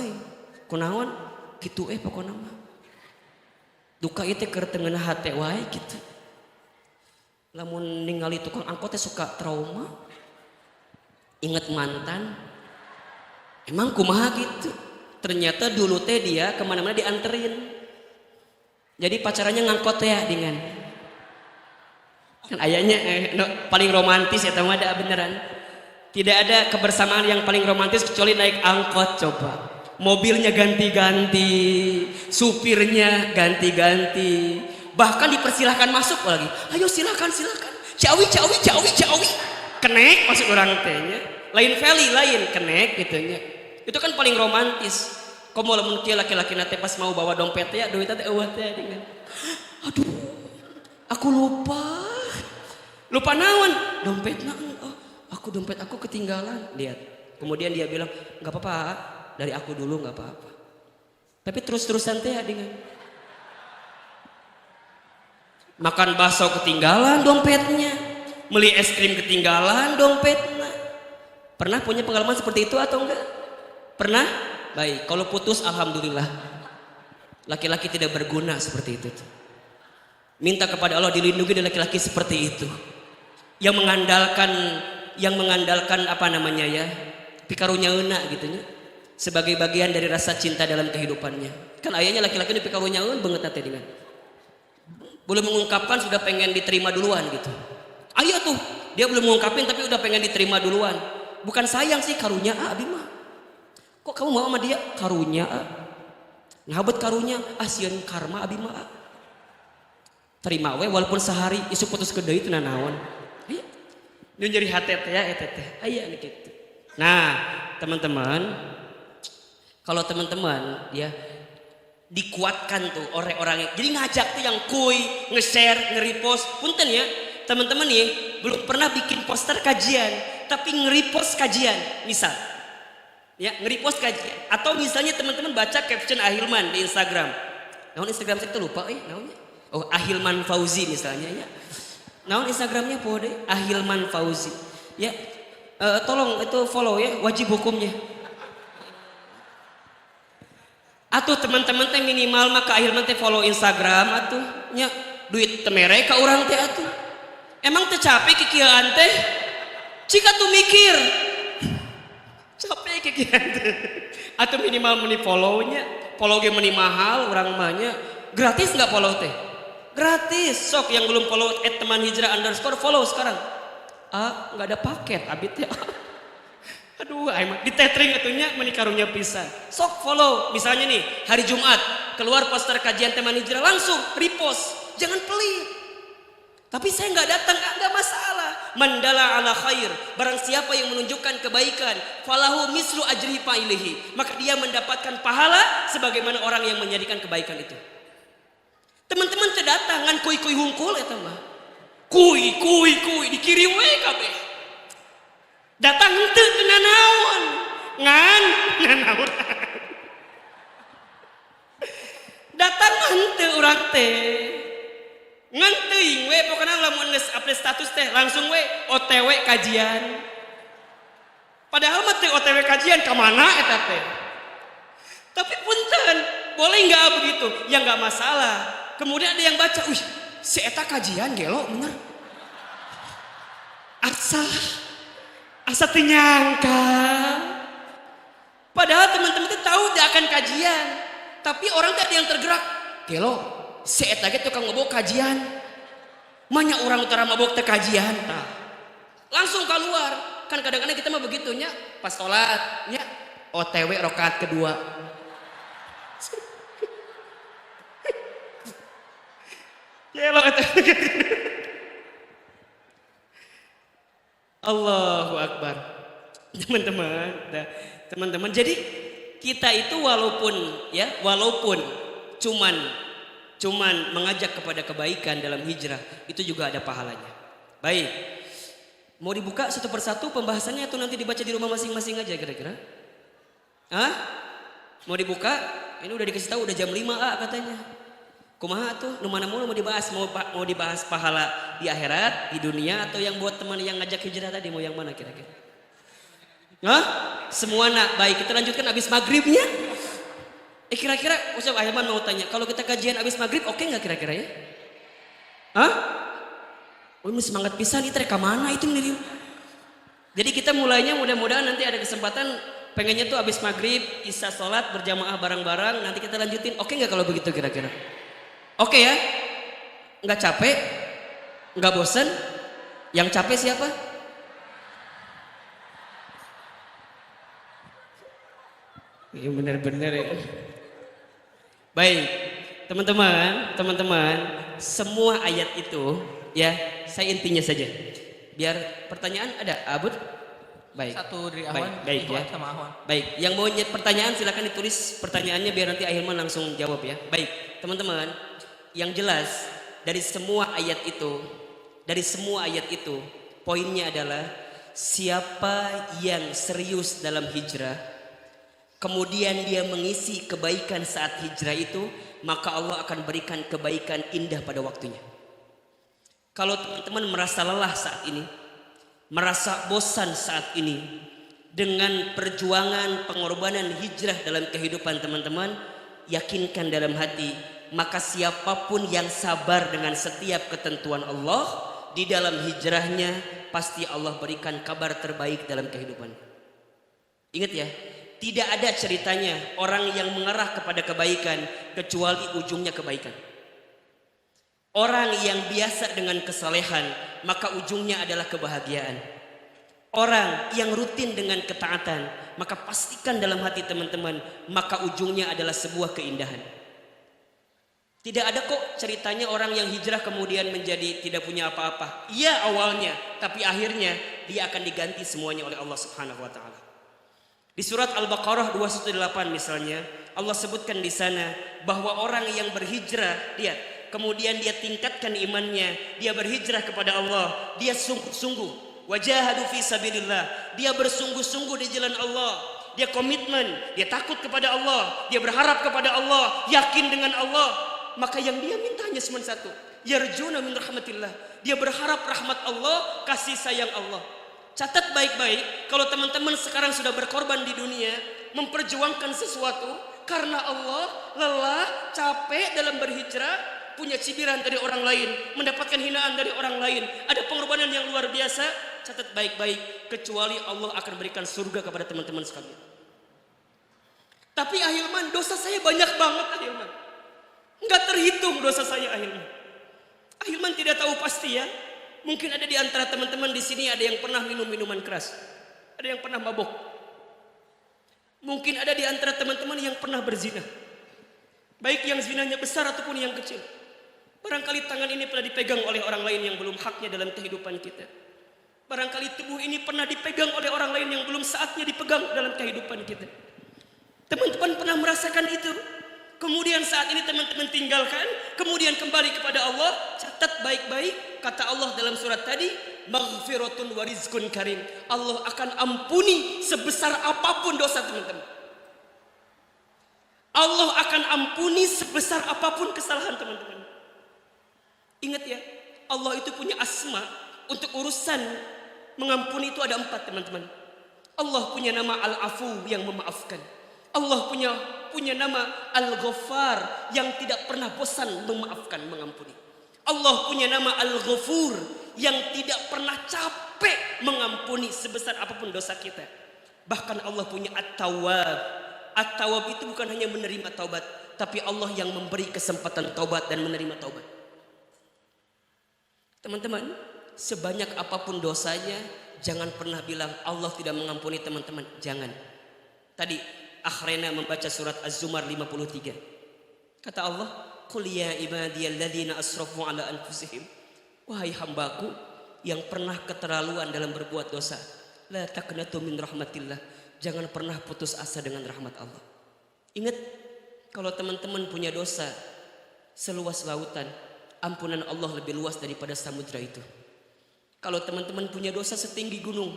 kunaon gitu pokoknya mah. Duka itu keur tengeunah hate wae gitu. Lamun ningali tukang angkot suka trauma. Ingat mantan. Emang kumaha gitu. Ternyata dulu teh dia kemana-mana dianterin. Jadi pacarannya ngangkot ya dengan. Kan ayahnya paling romantis ya tahu ada beneran. Tidak ada kebersamaan yang paling romantis kecuali naik angkot coba. Mobilnya ganti-ganti, supirnya ganti-ganti, bahkan dipersilahkan masuk lagi. Ayo silakan. Cawi. Kenek masuk orang tehnya. Lain valley lain kenek gitunya. Itu kan paling romantis. Komo lamun kieu laki-laki nate pas mau bawa dompetnya duitnya teh eueuh teh dengan. Aduh. Aku lupa. Lupa naon? Dompetna. Dompet aku ketinggalan. Lihat. Kemudian dia bilang, "Enggak apa-apa. Dari aku dulu enggak apa-apa." Tapi terus-terusan teh dengan makan bakso ketinggalan dompetnya, beli es krim ketinggalan dompetnya. Pernah punya pengalaman seperti itu atau enggak? Pernah? Baik, kalau putus alhamdulillah. Laki-laki tidak berguna seperti itu. Minta kepada Allah dilindungi dari laki-laki seperti itu. Yang mengandalkan apa namanya ya? Pikarunyaeuna gitu nya. Sebagai bagian dari rasa cinta dalam kehidupannya. Kan ayahnya laki-laki di pikarunyaeun beungeut teh dengan. Belum mengungkapkan sudah pengen diterima duluan gitu. Ayo tuh, dia belum mengungkapin tapi udah pengen diterima duluan. Bukan sayang sih karunya abi mah. Kok kamu mau sama dia? Karunya ngahabet karunya sieun karma abi mah. Terima we walaupun sehari isu putus kedeui teu naon. Aya. Nu nyeri hate teh ya eta teh. Aya kitu. Nah, teman-teman, kalau teman-teman ya dikuatkan tuh orang-orang yang jadi ngajak tuh yang kuy, nge-share, nge-repost. Punten ya, teman-teman nih belum pernah bikin poster kajian, tapi nge-repost kajian, misal. Ya, nge-repost kajian. Atau misalnya teman-teman baca caption Ahilman di Instagram. Naon Instagram saya tuh lupa naonnya. Oh, Ahilman Fauzi misalnya ya. Naon Instagramnya pode Ahilman Fauzi. Ya, tolong itu follow ya, wajib hukumnya. Atuh teman-teman teh minimal mah ka Ahilman teh follow Instagram atuh nya duit teu mere ka urang teh atuh. Emang teu capek kikieuan teh? Cika tuh mikir. Capek kikieuan teh. Atuh minimal meni follow-nya. Follow ge meuni mahal urang mah nya. Gratis enggak follow teh? Gratis. Sok yang belum follow @temanhijrah_ follow sekarang. Enggak ada paket abi teh. Aduh, di tethering atunya menikarunya pisan. Sok follow, misalnya nih hari Jumat keluar poster kajian Teman Hijrah langsung repost, jangan pelit. Tapi saya nggak datang, nggak masalah. Mandala ala khair, barang siapa yang menunjukkan kebaikan, falahu mislu ajri fa'ilihi, maka dia mendapatkan pahala sebagaimana orang yang menjadikan kebaikan itu. Teman-teman teu datang ngan kuy-kuy hungkul eta mah. Kuy dikirim we kabeh. Datang henteu teu naon. Ngan naon. Datang henteu urang teh. Ngan teuing we pokona lamun geus update status teh langsung we OTW kajian. Padahal mah teu OTW kajian ka mana eta teh. Tapi punten, boleh enggak begitu? Ya enggak masalah. Kemudian ada yang baca, "Wih, si eta kajian gelo bener." Asa ternyangka. Padahal teman-teman itu tahu dia akan kajian, tapi orang tadi yang tergerak. Gelo, si eta ge tukang mabok kajian. Manya orang utara mabok teh kajian tah. Langsung keluar. Kan kadang-kadang kita mah begitunya, pas sholat nya OTW rakaat kedua. Gelo eta. Allahu Akbar. Teman-teman, jadi kita itu walaupun cuman mengajak kepada kebaikan dalam hijrah, itu juga ada pahalanya. Baik. Mau dibuka satu persatu pembahasannya atau nanti dibaca di rumah masing-masing aja kira-kira? Mau dibuka? Ini udah dikasih tahu udah jam 5 katanya. Kumaha tuh? Nu mana mulu mau dibahas? Mau dibahas pahala di akhirat, di dunia, atau yang buat teman yang ngajak hijrah tadi mau yang mana kira-kira? Hah? Semua nak. Baik, kita lanjutkan abis maghribnya. Kira-kira Ustaz Ahilman mau tanya, kalau kita kajian abis maghrib oke nggak kira-kira ya? Hah? Oh, ini semangat pisan itu reka mana itu nih? Jadi kita mulainya mudah-mudahan nanti ada kesempatan pengennya tuh abis maghrib, isya sholat berjamaah bareng-bareng, nanti kita lanjutin. Oke nggak kalau begitu kira-kira? Oke ya? Nggak capek? Nggak bosen? Yang capek siapa? Iya benar-benar ya. Baik, teman-teman, semua ayat itu ya, saya intinya saja. Biar pertanyaan ada, Abud? Baik. Satu dari Ahwan, baik ya. sama Ahwan. Baik, yang mau nyet pertanyaan silakan ditulis pertanyaannya biar nanti Ahilman langsung jawab ya. Baik, teman-teman, yang jelas dari semua ayat itu, poinnya adalah siapa yang serius dalam hijrah, kemudian dia mengisi kebaikan saat hijrah itu, maka Allah akan berikan kebaikan indah pada waktunya. Kalau teman-teman merasa lelah saat ini, merasa bosan saat ini dengan perjuangan pengorbanan hijrah dalam kehidupan teman-teman, yakinkan dalam hati, maka siapapun yang sabar dengan setiap ketentuan Allah di dalam hijrahnya, pasti Allah berikan kabar terbaik dalam kehidupan. Ingat ya, tidak ada ceritanya orang yang mengarah kepada kebaikan kecuali ujungnya kebaikan. Orang yang biasa dengan kesalehan, maka ujungnya adalah kebahagiaan. Orang yang rutin dengan ketaatan, maka pastikan dalam hati teman-teman, maka ujungnya adalah sebuah keindahan. Tidak ada kok ceritanya orang yang hijrah kemudian menjadi tidak punya apa-apa. Iya awalnya, tapi akhirnya dia akan diganti semuanya oleh Allah Subhanahu wa taala. Di surat Al-Baqarah 218 misalnya, Allah sebutkan di sana bahwa orang yang berhijrah, lihat, kemudian dia tingkatkan imannya, dia berhijrah kepada Allah, dia sungguh-sungguh wajahadu fi sabilillah, dia bersungguh-sungguh di jalan Allah, dia komitmen, dia takut kepada Allah, dia berharap kepada Allah, yakin dengan Allah, maka yang dia mintanya cuma satu, yarjuna min rahmatillah, dia berharap rahmat Allah, kasih sayang Allah. Catat baik-baik, kalau teman-teman sekarang sudah berkorban di dunia, memperjuangkan sesuatu karena Allah, lelah, capek dalam berhijrah, punya cibiran dari orang lain, mendapatkan hinaan dari orang lain, ada pengorbanan yang luar biasa, catat baik-baik, kecuali Allah akan berikan surga kepada teman-teman sekalian. Tapi Ahilman, dosa saya banyak banget Ahilman, nggak terhitung dosa saya Ahilman. Ahilman tidak tahu pasti ya. Mungkin ada di antara teman-teman di sini ada yang pernah minum minuman keras, ada yang pernah mabok. Mungkin ada di antara teman-teman yang pernah berzina, baik yang zinanya besar ataupun yang kecil. Barangkali tangan ini pernah dipegang oleh orang lain yang belum haknya dalam kehidupan kita. Barangkali tubuh ini pernah dipegang oleh orang lain yang belum saatnya dipegang dalam kehidupan kita. Teman-teman pernah merasakan itu? Kemudian saat ini teman-teman tinggalkan, kemudian kembali kepada Allah. Catat baik-baik, kata Allah dalam surat tadi, maghfiratun wa rizqun karim. Allah akan ampuni sebesar apapun dosa teman-teman. Allah akan ampuni sebesar apapun kesalahan teman-teman. Ingat ya, Allah itu punya asma untuk urusan mengampuni itu ada 4 teman-teman. Allah punya nama Al-Afu yang memaafkan. Allah punya nama Al-Ghaffar yang tidak pernah bosan memaafkan, mengampuni. Allah punya nama Al-Ghafur yang tidak pernah capek mengampuni sebesar apapun dosa kita. Bahkan Allah punya At-Tawwab. At-Tawwab itu bukan hanya menerima taubat, tapi Allah yang memberi kesempatan taubat dan menerima taubat. Teman-teman, sebanyak apapun dosanya, jangan pernah bilang Allah tidak mengampuni teman-teman. Jangan. Tadi Akhrena membaca surat Az-Zumar 53. Kata Allah, qul ya ibadiyalladzina asrafu ala anfusihim, wahai hambaku yang pernah keterlaluan dalam berbuat dosa, la taqnatu min rahmatillah, jangan pernah putus asa dengan rahmat Allah. Ingat, kalau teman-teman punya dosa seluas lautan, ampunan Allah lebih luas daripada samudra itu. Kalau teman-teman punya dosa setinggi gunung,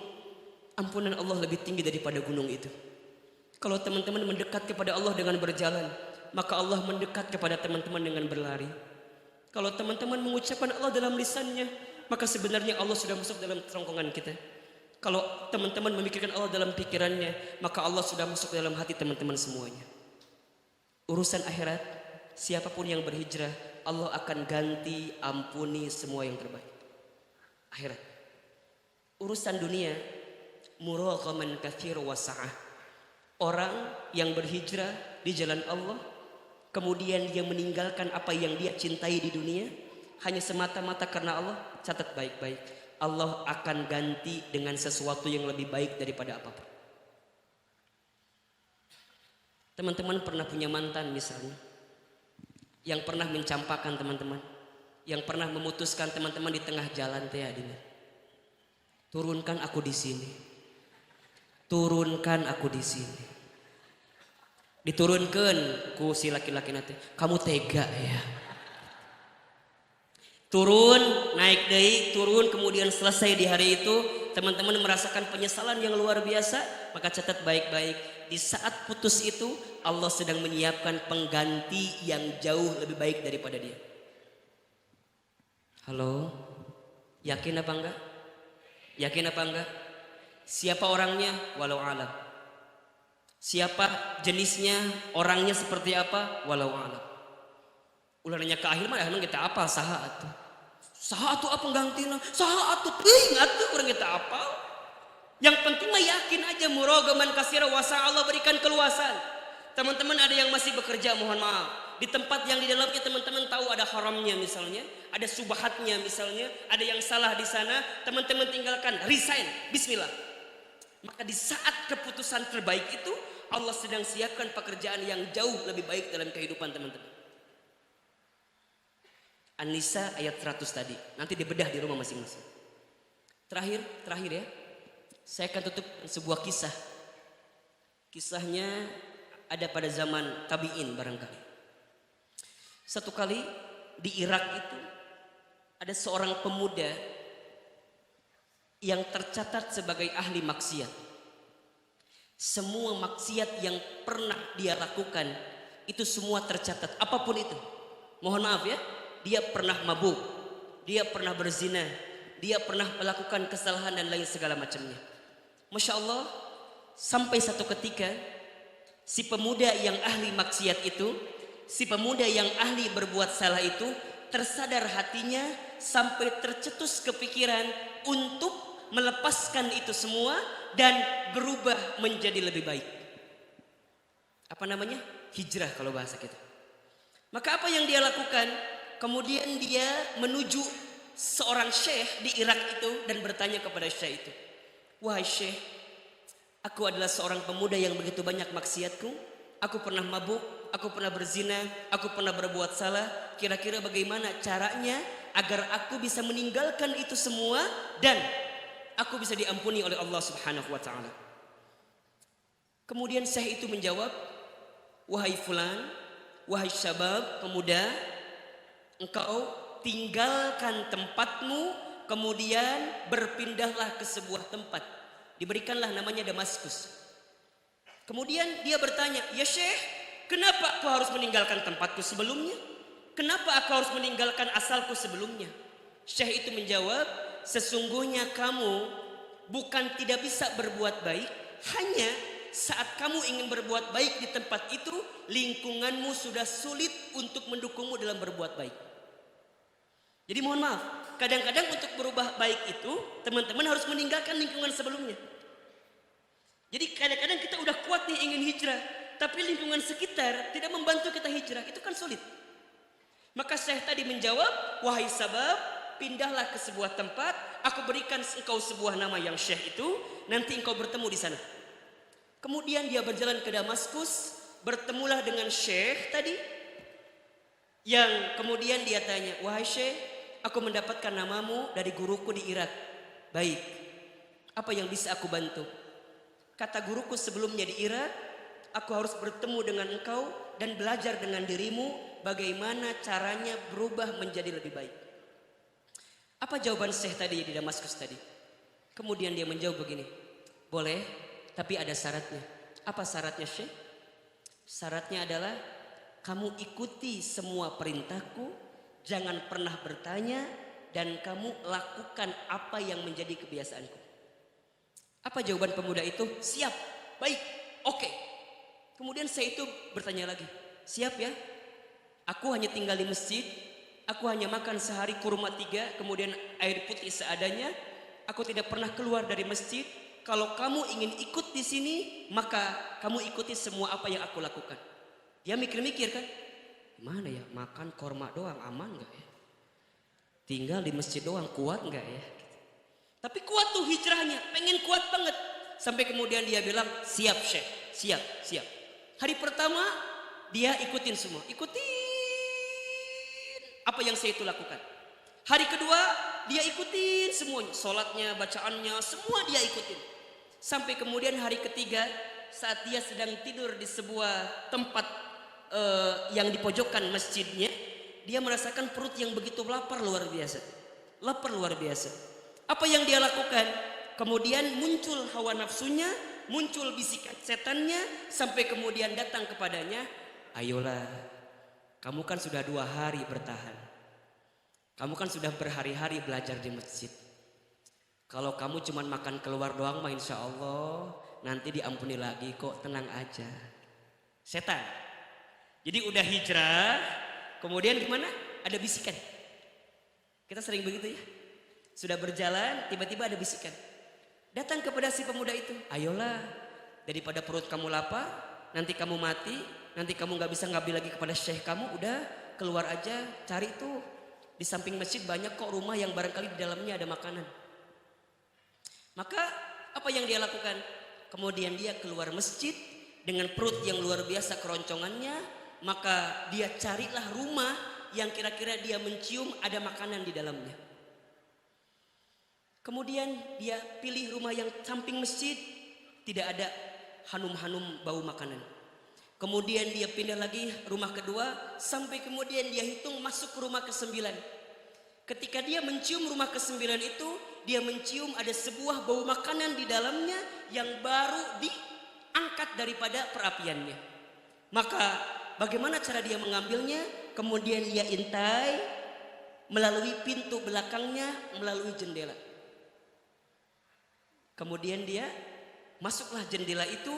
ampunan Allah lebih tinggi daripada gunung itu. Kalau teman-teman mendekat kepada Allah dengan berjalan, maka Allah mendekat kepada teman-teman dengan berlari. Kalau teman-teman mengucapkan Allah dalam lisannya, maka sebenarnya Allah sudah masuk dalam kerongkongan kita. Kalau teman-teman memikirkan Allah dalam pikirannya, maka Allah sudah masuk dalam hati teman-teman semuanya. Urusan akhirat, siapapun yang berhijrah, Allah akan ganti, ampuni semua yang terbaik. Akhirat. Urusan dunia, muraghaman katsir wa sa'ah. Orang yang berhijrah di jalan Allah, kemudian dia meninggalkan apa yang dia cintai di dunia hanya semata-mata karena Allah, catat baik-baik, Allah akan ganti dengan sesuatu yang lebih baik daripada apapun. Teman-teman pernah punya mantan misalnya, yang pernah mencampakkan teman-teman, yang pernah memutuskan teman-teman di tengah jalan teh adina. Turunkan aku di sini. Turunkan aku di sini. Diturunkan ku si laki-laki nanti. Kamu tega ya. Turun, naik deui, turun, kemudian selesai di hari itu teman-teman merasakan penyesalan yang luar biasa, maka catat baik-baik, di saat putus itu Allah sedang menyiapkan pengganti yang jauh lebih baik daripada dia. Halo? Yakin apa enggak? Yakin apa enggak? Siapa orangnya? Walau alam. Siapa jenisnya? Orangnya seperti apa? Walau alam. Ulah nanya ke akhir mah emang kita apa saha atuh? Saha atuh apa penggantina? Saha atuh teuing atuh urang kita apa? Yang penting mah yakin aja, muragaman kasira wasa, Allah berikan keluasan. Teman-teman ada yang masih bekerja, mohon maaf, di tempat yang di dalamnya teman-teman tahu ada haramnya misalnya, ada subahatnya misalnya, ada yang salah di sana, teman-teman tinggalkan, resign, bismillah. Maka di saat keputusan terbaik itu Allah sedang siapkan pekerjaan yang jauh lebih baik dalam kehidupan teman-teman. An-Nisa ayat 100 tadi, nanti dibedah di rumah masing-masing. Terakhir ya, saya akan tutup sebuah kisah. Kisahnya ada pada zaman tabi'in barangkali. Satu kali di Irak itu ada seorang pemuda yang tercatat sebagai ahli maksiat. Semua maksiat yang pernah dia lakukan itu semua tercatat, apapun itu. Mohon maaf ya, dia pernah mabuk, dia pernah berzina, dia pernah melakukan kesalahan dan lain segala macamnya. Masya Allah, sampai satu ketika si pemuda yang ahli maksiat itu, si pemuda yang ahli berbuat salah itu tersadar hatinya sampai tercetus kepikiran untuk melepaskan itu semua dan berubah menjadi lebih baik. Apa namanya? Hijrah kalau bahasa kita. Maka apa yang dia lakukan? Kemudian dia menuju seorang syekh di Irak itu dan bertanya kepada syekh itu, "Wahai syekh, aku adalah seorang pemuda yang begitu banyak maksiatku. Aku pernah mabuk, aku pernah berzina, aku pernah berbuat salah. Kira-kira bagaimana caranya agar aku bisa meninggalkan itu semua dan aku bisa diampuni oleh Allah Subhanahu wa taala?" Kemudian syekh itu menjawab, "Wahai fulan, wahai syabab, pemuda, engkau tinggalkan tempatmu, kemudian berpindahlah ke sebuah tempat. Diberikanlah namanya Damaskus." Kemudian dia bertanya, "Ya Syekh, kenapa aku harus meninggalkan tempatku sebelumnya? Kenapa aku harus meninggalkan asalku sebelumnya?" Syekh itu menjawab, "Sesungguhnya kamu bukan tidak bisa berbuat baik, hanya saat kamu ingin berbuat baik di tempat itu, lingkunganmu sudah sulit untuk mendukungmu dalam berbuat baik." Jadi mohon maaf, kadang-kadang untuk berubah baik itu teman-teman harus meninggalkan lingkungan sebelumnya. Jadi kadang-kadang kita udah kuat nih ingin hijrah, tapi lingkungan sekitar tidak membantu kita hijrah, itu kan sulit. Maka Syekh tadi menjawab, "Wahai sabab, pindahlah ke sebuah tempat, aku berikan engkau sebuah nama yang Syekh itu, nanti engkau bertemu di sana." Kemudian dia berjalan ke Damaskus, bertemulah dengan Syekh tadi, yang kemudian dia tanya, "Wahai Syekh, aku mendapatkan namamu dari guruku di Irak. Baik, apa yang bisa aku bantu?" Kata guruku sebelumnya di Irak, "Aku harus bertemu dengan engkau dan belajar dengan dirimu bagaimana caranya berubah menjadi lebih baik." Apa jawaban Syekh tadi di Damaskus tadi? Kemudian dia menjawab begini, "Boleh, tapi ada syaratnya. Apa syaratnya Syekh? Syaratnya adalah kamu ikuti semua perintahku, jangan pernah bertanya, dan kamu lakukan apa yang menjadi kebiasaanku. Apa jawaban pemuda itu? Siap, baik, oke. Kemudian saya itu bertanya lagi, siap ya? Aku hanya tinggal di masjid, aku hanya makan sehari kurma 3, kemudian air putih seadanya. Aku tidak pernah keluar dari masjid. Kalau kamu ingin ikut di sini, maka kamu ikuti semua apa yang aku lakukan. Dia mikir-mikir kan, gimana ya, makan korma doang aman gak ya? Tinggal di masjid doang kuat gak ya? Tapi kuat tuh hijrahnya, pengen kuat banget. Sampai kemudian dia bilang, siap Syekh, siap. Hari pertama dia ikutin semua, ikutin apa yang saya itu lakukan. Hari kedua dia ikutin semuanya, sholatnya, bacaannya, semua dia ikutin. Sampai kemudian hari ketiga saat dia sedang tidur di sebuah tempat yang di pojokan masjidnya, dia merasakan perut yang begitu lapar luar biasa. Apa yang dia lakukan? Kemudian muncul hawa nafsunya, muncul bisikan setannya, sampai kemudian datang kepadanya, ayolah, kamu kan sudah 2 hari bertahan. Kamu kan sudah berhari-hari belajar di masjid. Kalau kamu cuma makan keluar doang mah insya Allah nanti diampuni lagi kok, tenang aja. Setan. Jadi udah hijrah, kemudian gimana? Ada bisikan. Kita sering begitu ya. Sudah berjalan, tiba-tiba ada bisikan. Datang kepada si pemuda itu, ayolah, daripada perut kamu lapar, nanti kamu mati, nanti kamu gak bisa ngambil lagi kepada syekh kamu, udah keluar aja, cari tuh. Di samping masjid banyak kok rumah yang barangkali di dalamnya ada makanan. Maka apa yang dia lakukan? Kemudian dia keluar masjid dengan perut yang luar biasa keroncongannya. Maka dia carilah rumah yang kira-kira dia mencium ada makanan di dalamnya. Kemudian dia pilih rumah yang samping masjid, tidak ada hanum-hanum bau makanan. Kemudian dia pindah lagi rumah kedua, sampai kemudian dia hitung masuk ke rumah ke-9. Ketika dia mencium rumah ke-9 itu, dia mencium ada sebuah bau makanan di dalamnya yang baru diangkat daripada perapiannya. Maka bagaimana cara dia mengambilnya? Kemudian dia intai melalui pintu belakangnya, melalui jendela. Kemudian dia masuklah jendela itu,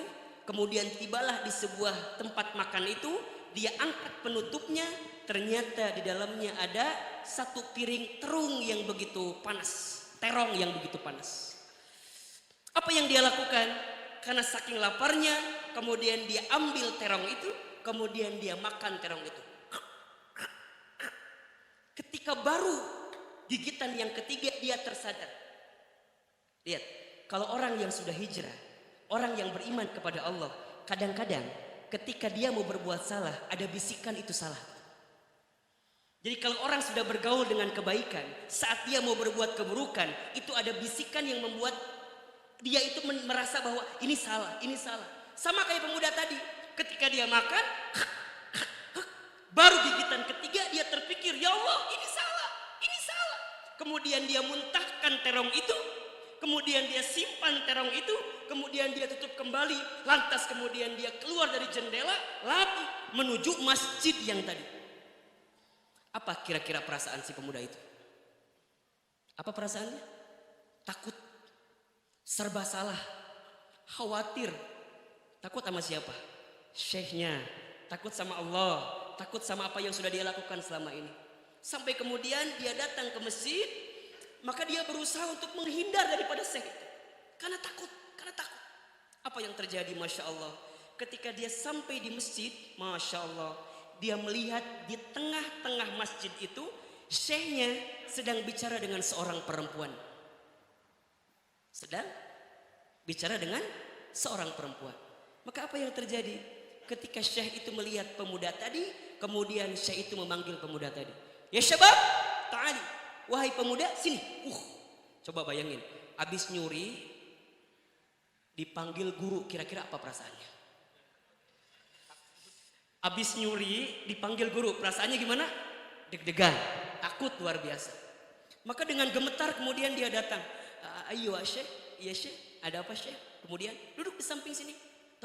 kemudian tibalah di sebuah tempat makan itu, dia angkat penutupnya, ternyata di dalamnya ada satu piring terung yang begitu panas, terong yang begitu panas. Apa yang dia lakukan? Karena saking laparnya, kemudian dia ambil terong itu, kemudian dia makan terong itu. Ketika baru gigitan yang ketiga dia tersadar. Lihat, kalau orang yang sudah hijrah, orang yang beriman kepada Allah, kadang-kadang ketika dia mau berbuat salah, ada bisikan itu salah. Jadi kalau orang sudah bergaul dengan kebaikan, saat dia mau berbuat keburukan, itu ada bisikan yang membuat dia itu merasa bahwa ini salah, ini salah. Sama kayak pemuda tadi, ketika dia makan, baru gigitan ketiga dia terpikir, ya Allah ini salah, ini salah. Kemudian dia muntahkan terong itu, kemudian dia simpan terong itu, kemudian dia tutup kembali, lantas kemudian dia keluar dari jendela lagi menuju masjid yang tadi. Apa kira-kira perasaan si pemuda itu? Apa perasaannya? Takut, serba salah, khawatir. Takut sama siapa? Syekhnya. Takut sama Allah, takut sama apa yang sudah dia lakukan selama ini. Sampai kemudian dia datang ke masjid, maka dia berusaha untuk menghindar daripada syekh itu. Karena takut. Apa yang terjadi? Masya Allah. Ketika dia sampai di masjid, Masya Allah, dia melihat di tengah-tengah masjid itu, syekhnya sedang bicara dengan seorang perempuan. Sedang bicara dengan seorang perempuan. Maka apa yang terjadi? Ketika syekh itu melihat pemuda tadi, kemudian syekh itu memanggil pemuda tadi. Ya syabab, ta'ali. Wahai pemuda, sini. Coba bayangin, habis nyuri dipanggil guru, kira-kira apa perasaannya? Habis nyuri dipanggil guru, perasaannya gimana? Deg-degan, takut luar biasa. Maka dengan gemetar kemudian dia datang. Ayo syekh, iya syekh, ada apa syekh? Kemudian duduk di samping sini.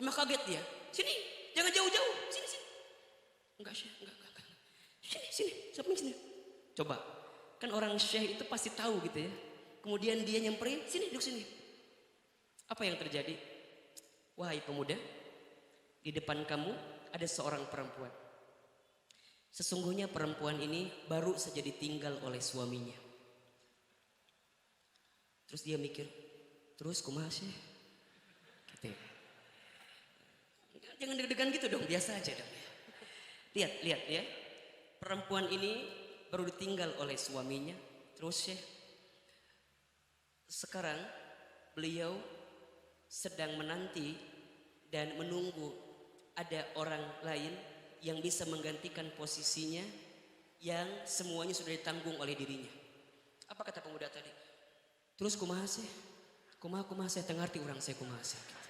Tambah kaget dia. Sini, jangan jauh-jauh. Sini, sini. Enggak, Syekh, enggak. Sini, sini, samping sini. Coba, kan orang Syekh itu pasti tahu gitu ya. Kemudian dia nyamperin, sini, duduk sini. Apa yang terjadi? Wahai pemuda, di depan kamu ada seorang perempuan. Sesungguhnya perempuan ini baru saja ditinggal oleh suaminya. Terus dia mikir, terus kumaha Syekh? Gitu ya. Jangan deg-degan gitu dong, biasa aja dong. Lihat ya. Perempuan ini baru ditinggal oleh suaminya. Terus Syekh, sekarang beliau sedang menanti dan menunggu ada orang lain yang bisa menggantikan posisinya yang semuanya sudah ditanggung oleh dirinya. Apa kata pemuda tadi? Terus kumaha Syekh? Kumaha saya tengarti orang saya kumaha Syekh. Gitu.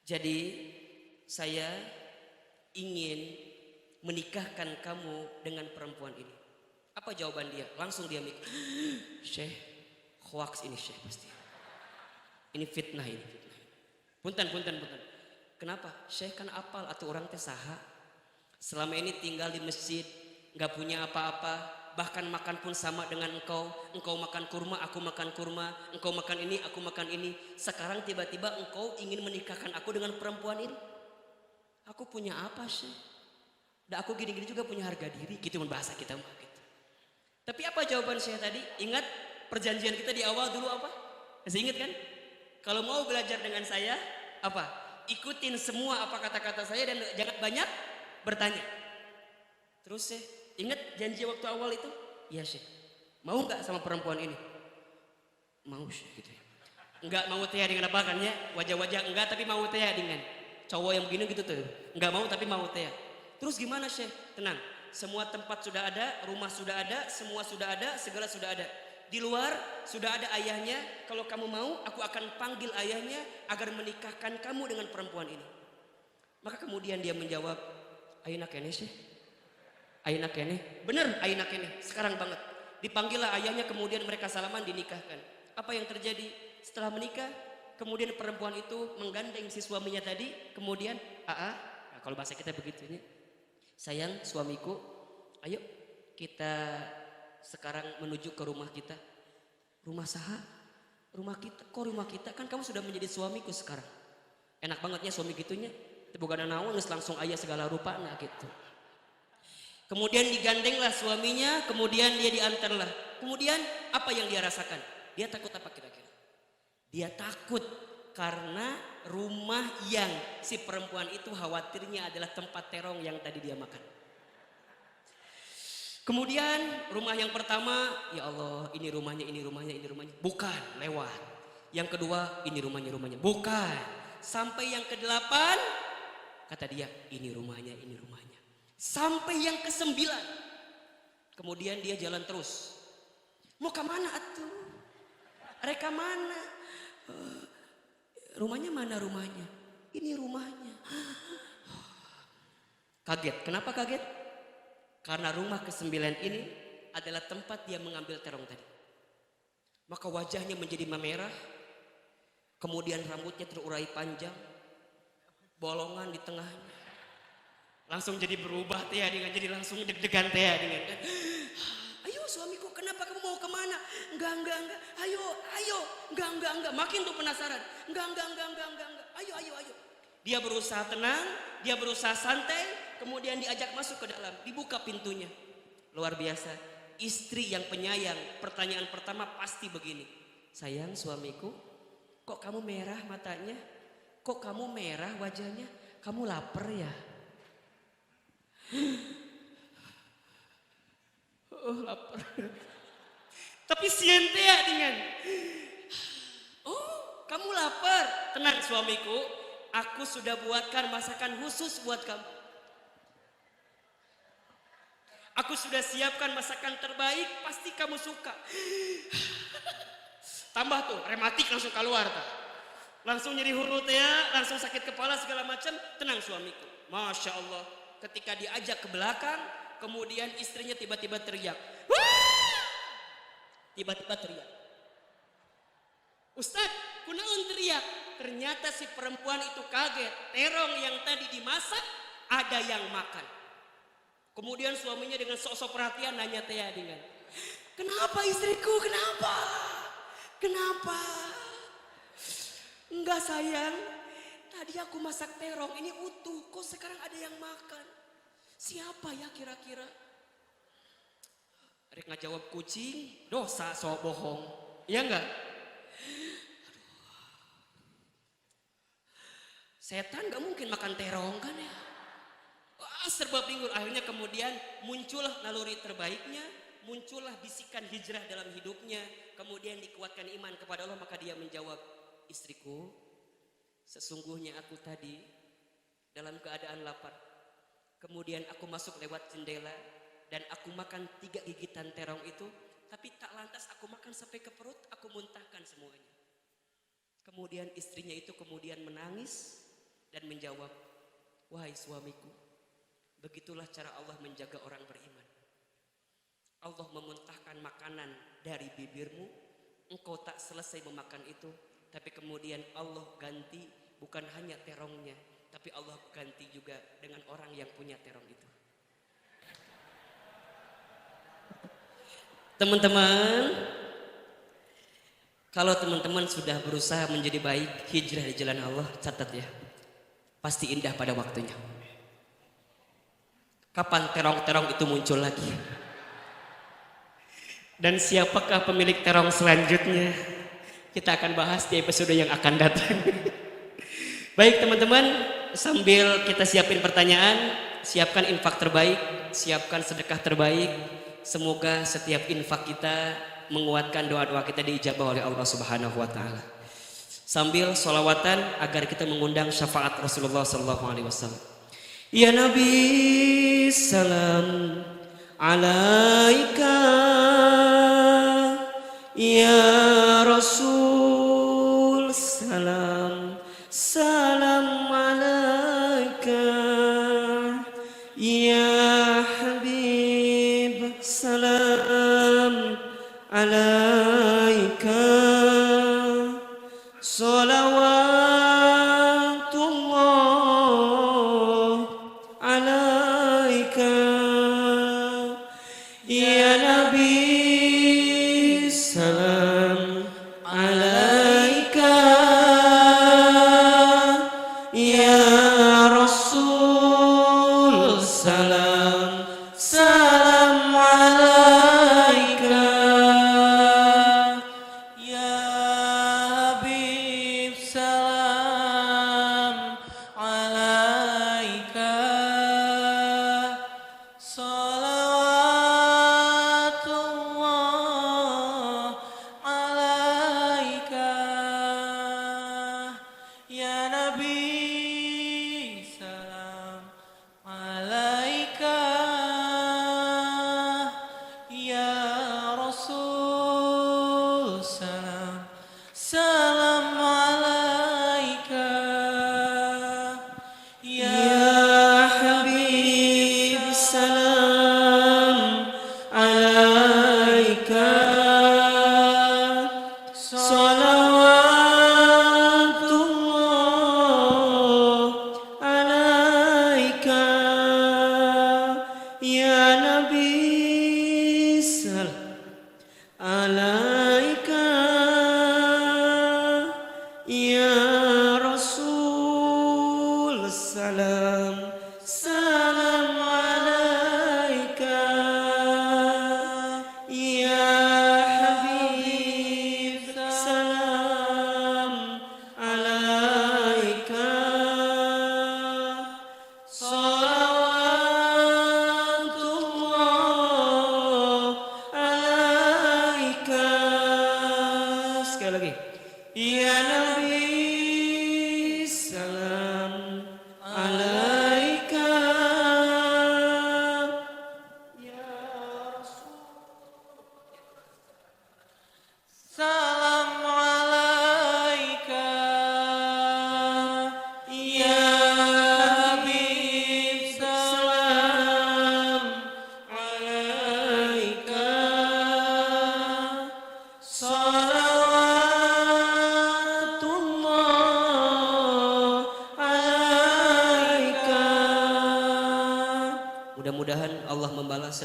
Jadi saya ingin menikahkan kamu dengan perempuan ini. Apa jawaban dia? Langsung dia mikir, Syekh, hoax ini Syekh pasti. Ini fitnah ini. Punten. Kenapa? Syekh kan apal atau orang teh saha. Selama ini tinggal di masjid, nggak punya apa-apa, bahkan makan pun sama dengan engkau. Engkau makan kurma, aku makan kurma. Engkau makan ini, aku makan ini. Sekarang tiba-tiba engkau ingin menikahkan aku dengan perempuan ini. Aku punya apa sih? Dan aku gini-gini juga punya harga diri. Gitu bahasa kita mah gitu. Tapi apa jawaban saya tadi? Ingat perjanjian kita di awal dulu apa? Masih ingat kan? Kalau mau belajar dengan saya, apa? Ikutin semua apa kata-kata saya dan jangan banyak bertanya. Terus saya ingat janji waktu awal itu? Iya Syekh. Mau nggak sama perempuan ini? Mau Syekh gitu ya. Enggak mau teh dengan apa kan ya? Wajah-wajah enggak tapi mau teh dengan cowok yang begini gitu tuh. Enggak mau tapi mau teh. Terus gimana Syekh? Tenang. Semua tempat sudah ada, rumah sudah ada, semua sudah ada, segala sudah ada. Di luar sudah ada ayahnya. Kalau kamu mau, aku akan panggil ayahnya agar menikahkan kamu dengan perempuan ini. Maka kemudian dia menjawab, ayeuna keneh Syekh. Ayeuna keneh. Bener ayeuna keneh. Sekarang banget. Dipanggillah ayahnya, kemudian mereka salaman, dinikahkan. Apa yang terjadi setelah menikah? Kemudian perempuan itu menggandeng si suaminya tadi. Kemudian, nah, kalau bahasa kita begitu ini. Sayang suamiku, ayo kita sekarang menuju ke rumah kita. Rumah saha? Rumah kita. Kok rumah kita? Kan kamu sudah menjadi suamiku sekarang. Enak bangetnya suami gitunya. Bukan naon langsung ayah segala rupa nah gitu. Kemudian digandenglah suaminya, kemudian dia diantarlah. Kemudian apa yang dia rasakan? Dia takut apa kira-kira? Dia takut karena rumah yang si perempuan itu khawatirnya adalah tempat terong yang tadi dia makan. Kemudian rumah yang pertama, ya Allah, ini rumahnya. Bukan, lewat. Yang kedua, ini rumahnya. Bukan. Sampai yang ke-8, kata dia, ini rumahnya. Sampai yang ke-9. Kemudian dia jalan terus. Mau ke mana atuh? Reka mana? Rumahnya mana rumahnya? Ini rumahnya. Kaget. Kenapa kaget? Karena rumah ke-9 ini adalah tempat dia mengambil terong tadi. Maka wajahnya menjadi memerah. Kemudian rambutnya terurai panjang. Bolongan di tengahnya. Langsung jadi berubah teh dengan jadi langsung deg-degan teh dengan kan. Ayo suamiku, kenapa kamu mau kemana? Enggak. Ayo. Enggak. Makin tuh penasaran. Enggak. Ayo. Dia berusaha tenang, dia berusaha santai, kemudian diajak masuk ke dalam, dibuka pintunya. Luar biasa. Istri yang penyayang, pertanyaan pertama pasti begini. Sayang suamiku, kok kamu merah matanya? Kok kamu merah wajahnya? Kamu lapar ya? Oh lapar. Tapi siente ya dengan. Oh kamu lapar. Tenang suamiku, aku sudah buatkan masakan khusus buat kamu. Aku sudah siapkan masakan terbaik, pasti kamu suka. Tambah tuh, rematik langsung keluar tuh. Langsung nyeri huruf ya, langsung sakit kepala segala macam. Tenang suamiku. Masya Allah. Ketika diajak ke belakang, kemudian istrinya tiba-tiba teriak. Tiba-tiba teriak. Ustadz, kunaon teriak? Ternyata si perempuan itu kaget. Terong yang tadi dimasak ada yang makan. Kemudian suaminya dengan sok-sok perhatian nanya teh dengan, kenapa istriku? Kenapa? Kenapa? Enggak sayang, tadi aku masak terong ini utuh. Kok sekarang ada yang makan? Siapa ya kira-kira? Rek ngajawab kucing, dosa sok bohong. Iya enggak? Setan gak mungkin makan terong kan ya. Wah, serba bingung. Akhirnya kemudian muncullah naluri terbaiknya. Muncullah bisikan hijrah dalam hidupnya. Kemudian dikuatkan iman kepada Allah. Maka dia menjawab, istriku, sesungguhnya aku tadi dalam keadaan lapar. Kemudian aku masuk lewat jendela. Dan aku makan 3 gigitan terong itu. Tapi tak lantas aku makan sampai ke perut. Aku muntahkan semuanya. Kemudian istrinya itu kemudian menangis. Dan menjawab, wahai suamiku, begitulah cara Allah menjaga orang beriman. Allah memuntahkan makanan dari bibirmu, engkau tak selesai memakan itu, tapi kemudian Allah ganti bukan hanya terongnya, tapi Allah ganti juga dengan orang yang punya terong itu. Teman-teman, kalau teman-teman sudah berusaha menjadi baik, hijrah di jalan Allah, catat ya. Pasti indah pada waktunya. Kapan terong-terong itu muncul lagi? Dan siapakah pemilik terong selanjutnya? Kita akan bahas di episode yang akan datang. Baik teman-teman, sambil kita siapin pertanyaan, siapkan infak terbaik, siapkan sedekah terbaik. Semoga setiap infak kita menguatkan doa-doa kita diijabah oleh Allah Subhanahu wa taala. Sambil sholawatan agar kita mengundang syafaat Rasulullah SAW. Ya Nabi, salam alaika. Ya Rasul, salam salam alaika. Ya Habib, salam alaika. Salawatullah alaika. Ya Nabi, salam alaika. Ya Rasul, salam salam alaika.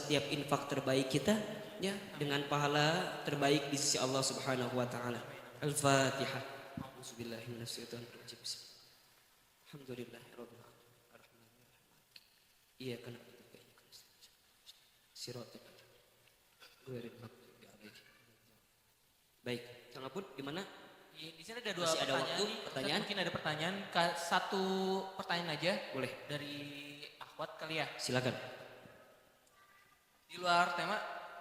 setiap infak terbaik kita ya dengan pahala terbaik di sisi Allah Subhanahu wa taala. Al-Fatihah. Auzubillahi minasyaitonirrajim. Alhamdulillahirabbil alamin. Arrahmanirrahim. Iyyaka na'budu wa iyyaka nasta'in. Shiratal ghairil maghdubi 'alaihim. Baik, Kang Apun gimana? Di sini ada dua Masih ada pertanyaan. waktu, nih. pertanyaan? Mungkin ada pertanyaan. Satu pertanyaan aja Boleh, dari Ahwat kali ya. silakan. Di luar tema,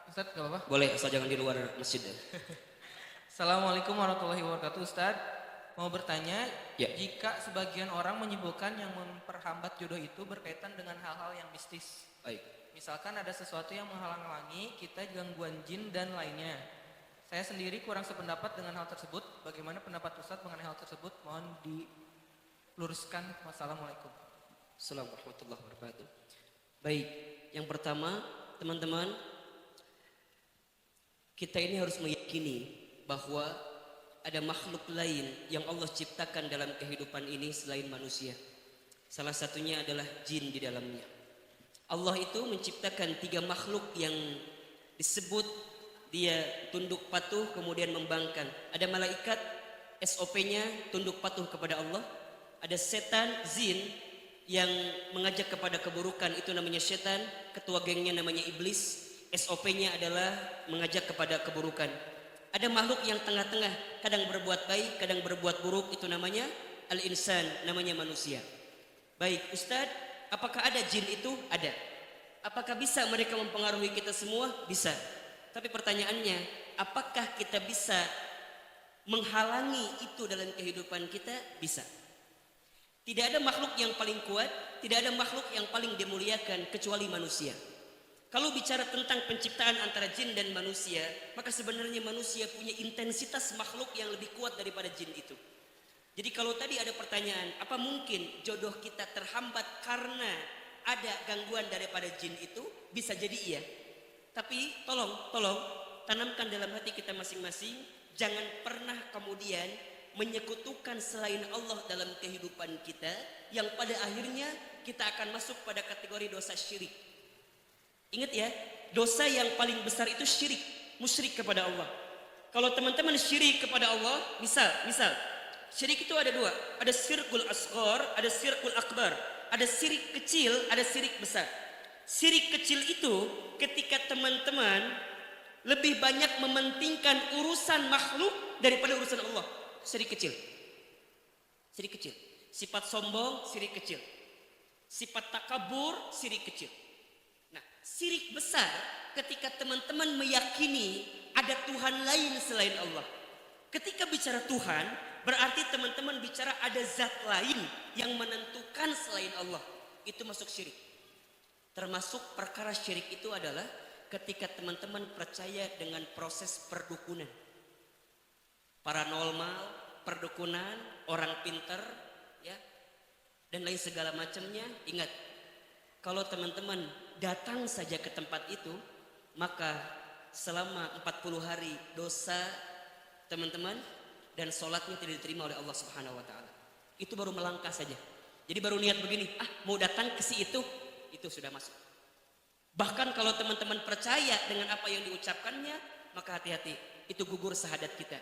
Ustadz gak apa-apa? Boleh, asal jangan di luar masjid ya. Assalamualaikum warahmatullahi wabarakatuh Ustadz. Mau bertanya, Ya. jika sebagian orang menyebutkan yang memperhambat jodoh itu berkaitan dengan hal-hal yang mistis. Baik. Misalkan ada sesuatu yang menghalang-halangi kita, gangguan jin dan lainnya. Saya sendiri kurang sependapat dengan hal tersebut. Bagaimana pendapat Ustadz mengenai hal tersebut? Mohon diluruskan. Wassalamualaikum. Assalamualaikum warahmatullahi wabarakatuh. Baik, yang pertama teman-teman, kita ini harus meyakini bahwa ada makhluk lain yang Allah ciptakan dalam kehidupan ini selain manusia. Salah satunya adalah jin di dalamnya. Allah itu menciptakan 3 makhluk yang disebut dia tunduk patuh kemudian membangkang. Ada malaikat, SOP-nya tunduk patuh kepada Allah. Ada setan, jin yang mengajak kepada keburukan, itu namanya setan. Ketua gengnya namanya iblis, SOP-nya adalah mengajak kepada keburukan. Ada makhluk yang tengah-tengah, kadang berbuat baik, kadang berbuat buruk, itu namanya al-insan, namanya manusia. Baik, Ustadz, apakah ada jin itu? Ada. Apakah bisa mereka mempengaruhi kita semua? Bisa. Tapi pertanyaannya, apakah kita bisa menghalangi itu dalam kehidupan kita? Bisa. Tidak ada makhluk yang paling kuat, tidak ada makhluk yang paling dimuliakan kecuali manusia. Kalau bicara tentang penciptaan antara jin dan manusia, maka sebenarnya manusia punya intensitas makhluk yang lebih kuat daripada jin itu. Jadi kalau tadi ada pertanyaan, apa mungkin jodoh kita terhambat karena ada gangguan daripada jin itu? Bisa jadi iya. Tapi tolong tanamkan dalam hati kita masing-masing, jangan pernah kemudian menyekutukan selain Allah dalam kehidupan kita, yang pada akhirnya kita akan masuk pada kategori dosa syirik. Ingat ya, dosa yang paling besar itu syirik, musyrik kepada Allah. Kalau teman-teman syirik kepada Allah, misal syirik itu ada 2, ada syirkul asghar, ada syirkul akbar. Ada syirik kecil, ada syirik besar. Syirik kecil itu ketika teman-teman lebih banyak mementingkan urusan makhluk daripada urusan Allah. Syirik kecil. Syirik kecil. Sifat sombong, syirik kecil. Sifat takabur, syirik kecil. Nah, syirik besar ketika teman-teman meyakini ada Tuhan lain selain Allah. Ketika bicara Tuhan, berarti teman-teman bicara ada zat lain yang menentukan selain Allah. Itu masuk syirik. Termasuk perkara syirik itu adalah ketika teman-teman percaya dengan proses perdukunan. Paranormal, perdukunan, orang pinter, ya, dan lain segala macamnya. Ingat, kalau teman-teman datang saja ke tempat itu, maka selama 40 hari dosa teman-teman dan sholatnya tidak diterima oleh Allah Subhanahu wa taala. Itu baru melangkah saja. Jadi baru niat begini, mau datang ke si itu sudah masuk. Bahkan kalau teman-teman percaya dengan apa yang diucapkannya, maka hati-hati, itu gugur syahadat kita.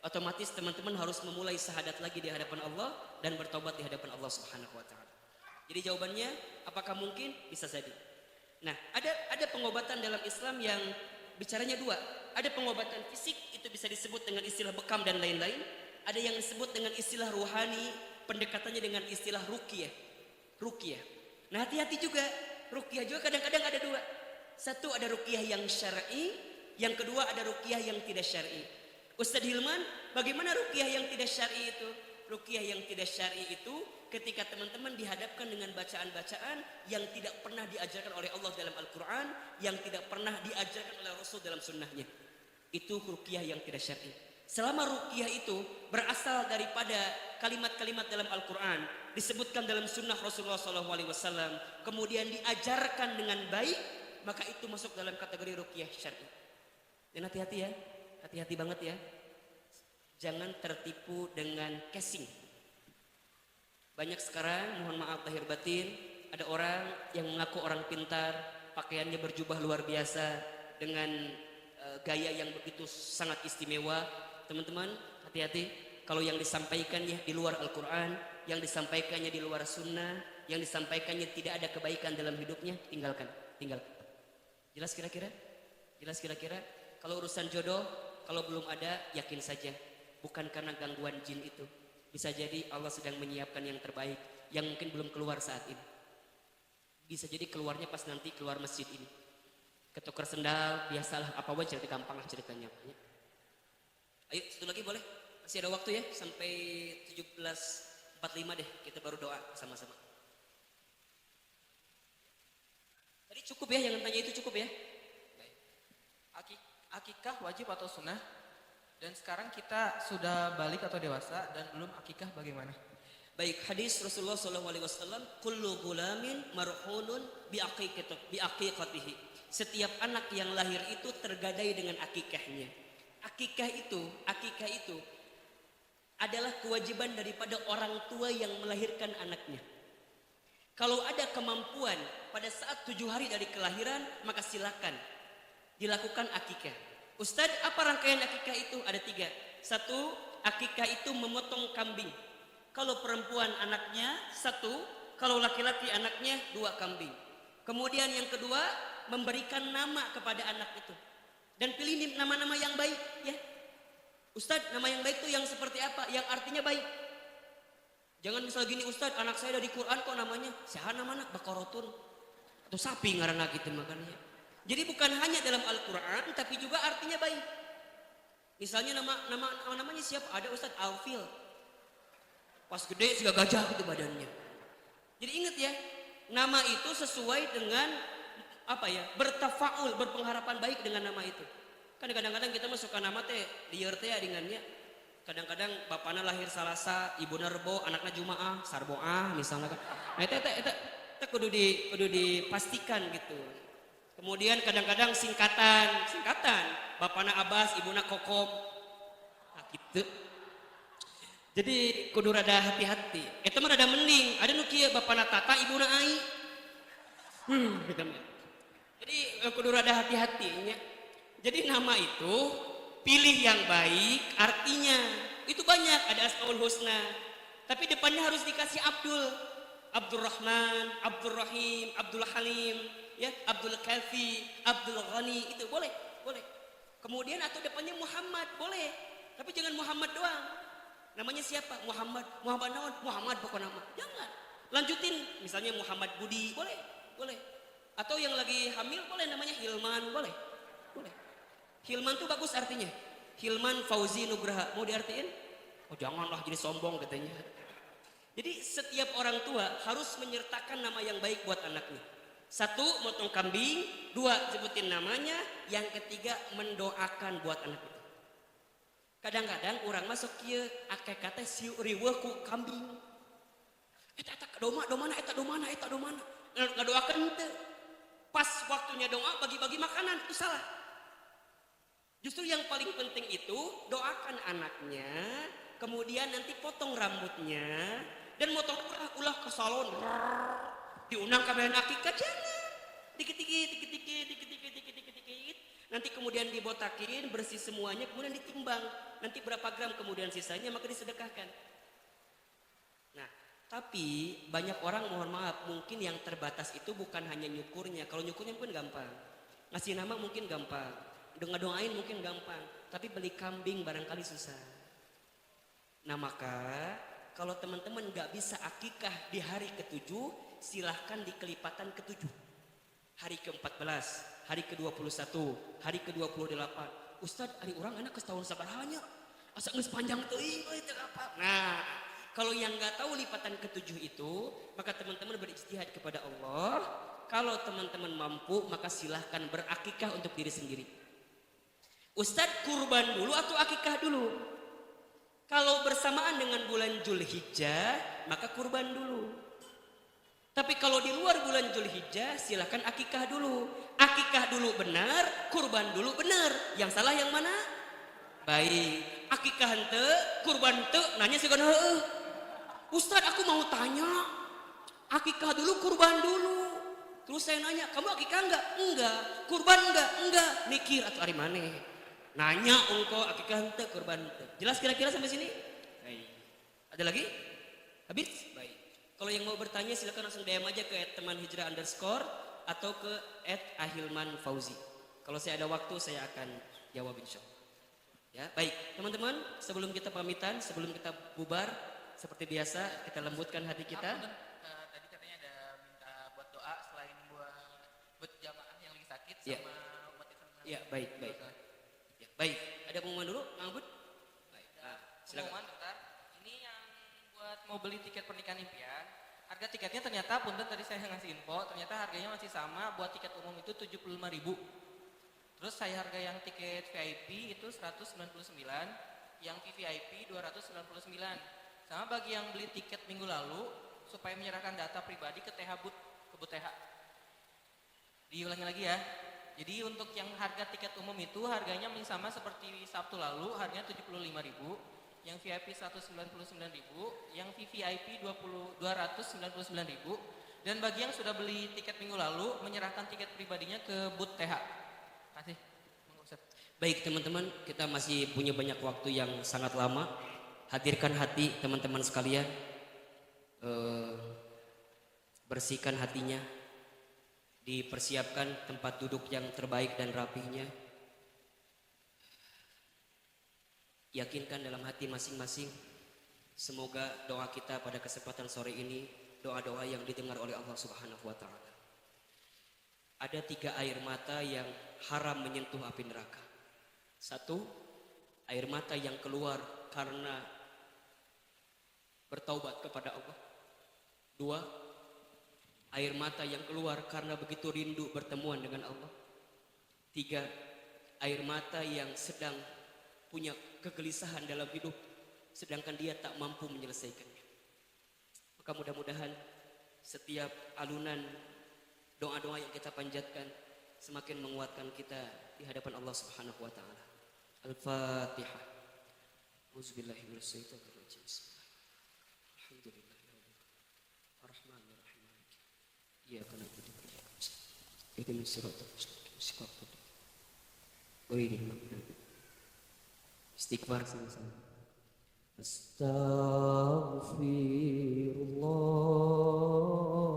Otomatis teman-teman harus memulai syahadat lagi di hadapan Allah dan bertobat di hadapan Allah Subhanahu wa taala. Jadi jawabannya, apakah mungkin? Bisa jadi. Nah, ada pengobatan dalam Islam yang bicaranya 2. Ada pengobatan fisik, itu bisa disebut dengan istilah bekam dan lain-lain. Ada yang disebut dengan istilah ruhani, pendekatannya dengan istilah ruqyah. Ruqyah. Nah, hati-hati juga. Ruqyah juga kadang-kadang ada 2. Satu ada ruqyah yang syar'i, yang kedua ada ruqyah yang tidak syar'i. Ustadz Hilman, bagaimana ruqyah yang tidak syar'i itu? Ruqyah yang tidak syar'i itu ketika teman-teman dihadapkan dengan bacaan-bacaan yang tidak pernah diajarkan oleh Allah dalam Al-Quran, yang tidak pernah diajarkan oleh Rasul dalam sunnahnya. Itu ruqyah yang tidak syar'i. Selama ruqyah itu berasal daripada kalimat-kalimat dalam Al-Quran, disebutkan dalam sunnah Rasulullah SAW, kemudian diajarkan dengan baik, maka itu masuk dalam kategori ruqyah syar'i. Dan hati-hati ya, hati-hati banget ya. Jangan tertipu dengan casing. Banyak sekarang, mohon maaf lahir batin, ada orang yang mengaku orang pintar, pakaiannya berjubah luar biasa dengan gaya yang begitu sangat istimewa. Teman-teman, hati-hati kalau yang disampaikannya di luar Al-Quran, yang disampaikannya di luar Sunnah, yang disampaikannya tidak ada kebaikan dalam hidupnya, tinggalkan. Jelas kira-kira? Kalau urusan jodoh, kalau belum ada, yakin saja bukan karena gangguan jin itu. Bisa jadi Allah sedang menyiapkan yang terbaik yang mungkin belum keluar saat ini. Bisa jadi keluarnya pas nanti keluar masjid ini. Ketukar sendal, biasalah, apa aja cerita gampang lah ceritanya. Ayo satu lagi boleh? Masih ada waktu ya, sampai 17.45 deh, kita baru doa sama-sama. Tadi cukup ya, jangan tanya itu cukup ya. Akikah wajib atau sunnah? Dan sekarang kita sudah balik atau dewasa dan belum akikah, bagaimana? Baik, hadis Rasulullah SAW, kullu gulamin marhunun bi aqiqatihi. Setiap anak yang lahir itu tergadai dengan akikahnya. Akikah itu adalah kewajiban daripada orang tua yang melahirkan anaknya. Kalau ada kemampuan pada saat 7 hari dari kelahiran, maka silakan dilakukan akikah. Ustadz, apa rangkaian akikah itu? Ada 3. 1, akikah itu memotong kambing. Kalau perempuan anaknya 1, kalau laki-laki anaknya 2 kambing. Kemudian yang kedua, memberikan nama kepada anak itu. Dan pilih nama-nama yang baik ya. Ustadz, nama yang baik itu yang seperti apa? Yang artinya baik. Jangan misal gini, Ustadz, anak saya dari Quran kok namanya siapa namanya Bakorotun atau sapi ngaranna gitu makanya. Jadi bukan hanya dalam Al-Quran tapi juga artinya baik. Misalnya namanya siapa? Ada Ustadz Alfil. Pas gede juga gajah gitu badannya. Jadi ingat ya, nama itu sesuai dengan bertafaul, berpengharapan baik dengan nama itu. Kan kadang-kadang kita suka nama teh lieur teh adingannya. Kadang-kadang bapakna lahir Salasa, ibuna Rebo, anaknya Jumaah, Sarboah misalnya kan. Nah itu kudu dipastikan gitu. Kemudian kadang-kadang singkatan, bapakna Abbas, ibuna Kokom. Nah gitu. Jadi kudu rada hati-hati. Eta mah rada mending, ada nu kieu bapakna Tata, ibuna Ai. Gitu. Jadi kudu rada hati-hatinya. Jadi nama itu pilih yang baik, artinya itu banyak, ada Asmaul Husna. Tapi depannya harus dikasih Abdul, Abdurrahman, Abdurrahim, Abdul Halim, ya, Abdul Kafi, Abdul Ghani, itu boleh. Kemudian atau depannya Muhammad, boleh. Tapi jangan Muhammad doang. Namanya siapa? Muhammad naon? Muhammad pokok nama. Jangan. Lanjutin, misalnya Muhammad Budi, boleh. Atau yang lagi hamil boleh namanya Hilman, boleh. Hilman tuh bagus artinya. Hilman Fauzi Nugraha. Mau diartiin? Oh janganlah jadi sombong katanya. Jadi setiap orang tua harus menyertakan nama yang baik buat anaknya. 1, motong kambing. 2, sebutin namanya. Yang 3, mendoakan buat anak itu. Kadang-kadang orang masuk kieu akeh kata si riweuh ku kambing. Eta domana. Ngadoakeun teu. Pas waktunya doa bagi-bagi makanan itu salah. Justru yang paling penting itu doakan anaknya, kemudian nanti potong rambutnya dan motong ulah ke salon. Diundang kabehan akikah jangan. Dikit-dikit. Nanti kemudian dibotakin, bersih semuanya, kemudian ditimbang. Nanti berapa gram kemudian sisanya maka disedekahkan. Nah, tapi banyak orang mohon maaf, mungkin yang terbatas itu bukan hanya nyukurnya. Kalau nyukurnya mungkin gampang. Ngasih nama mungkin gampang. Doain mungkin gampang, tapi beli kambing barangkali susah. Nah maka kalau teman-teman gak bisa akikah di hari ke-7, silahkan di kelipatan ke-7. Hari ke-14, hari ke-21, hari ke-28. Ustadz, hari orang anak ke tahun sabarahanya, asa geus panjang teuing euy teu apa. Nah, kalau yang gak tahu lipatan ke-7 itu, maka teman-teman berijtihad kepada Allah. Kalau teman-teman mampu, maka silahkan berakikah untuk diri sendiri. Ustadz, kurban dulu atau akikah dulu? Kalau bersamaan dengan bulan Zulhijjah, maka kurban dulu. Tapi kalau di luar bulan Zulhijjah, silakan akikah dulu. Akikah dulu benar, kurban dulu benar. Yang salah yang mana? Baik. Akikah henteu, kurban henteu, nanya sih kan Ustadz, aku mau tanya. Akikah dulu, kurban dulu. Terus saya nanya, kamu akikah enggak? Enggak. Kurban enggak? Enggak. Mikir atau hari mana? Nanya engkau akikah ente, kurban ente. Jelas kira-kira sampai sini? Baik. Ada lagi? Habis? Baik. Kalau yang mau bertanya silakan langsung DM aja ke @temanhijrah_ atau ke @ahilmanfauzi. Kalau saya ada waktu saya akan jawab insyaallah. Ya, baik. Teman-teman, sebelum kita pamitan, sebelum kita bubar, seperti biasa kita lembutkan hati kita. Tadi katanya ada minta buat doa selain buat jamaah yang lagi sakit Ya. sama umat Islam. Ya, baik. Ya, baik. Ada pengumuman dulu, Kang Bud? Baik. Silakan. Pengumuman bentar. Ini yang buat mau beli tiket pernikahan impian. Harga tiketnya ternyata punten tadi saya ngasih info, ternyata harganya masih sama. Buat tiket umum itu 75.000. Terus saya harga yang tiket VIP itu 199, yang VVIP 299. Sama bagi yang beli tiket minggu lalu supaya menyerahkan data pribadi ke TH Bud, ke Bud TH. Diulangi lagi ya. Jadi untuk yang harga tiket umum itu harganya sama seperti Sabtu lalu, harganya 75.000, yang VIP 199.000, yang VVIP 299.000, dan bagi yang sudah beli tiket minggu lalu menyerahkan tiket pribadinya ke Bud TH. Kasih. Baik teman-teman, kita masih punya banyak waktu yang sangat lama. Hadirkan hati teman-teman sekalian, bersihkan hatinya, dipersiapkan tempat duduk yang terbaik dan rapihnya. Yakinkan dalam hati masing-masing, semoga doa kita pada kesempatan sore ini doa-doa yang didengar oleh Allah Subhanahu wa Ta'ala. Ada 3 air mata yang haram menyentuh api neraka. 1, air mata yang keluar karena bertaubat kepada Allah. 2, air mata yang keluar karena begitu rindu bertemuan dengan Allah. 3, air mata yang sedang punya kegelisahan dalam hidup sedangkan dia tak mampu menyelesaikannya. Maka mudah-mudahan setiap alunan doa-doa yang kita panjatkan semakin menguatkan kita di hadapan Allah Subhanahu wa Ta'ala. Al-Fatihah. Auzubillahi minasyaitonirrajim. Alhamdulillahirabbil arrahmanirrahim. Iyyaka na'budu wa iyyaka nasta'in. Ihdinas siratal mustaqim. Siratal ghairil maghdubi. Istighfar sama-sama. Astaghfirullah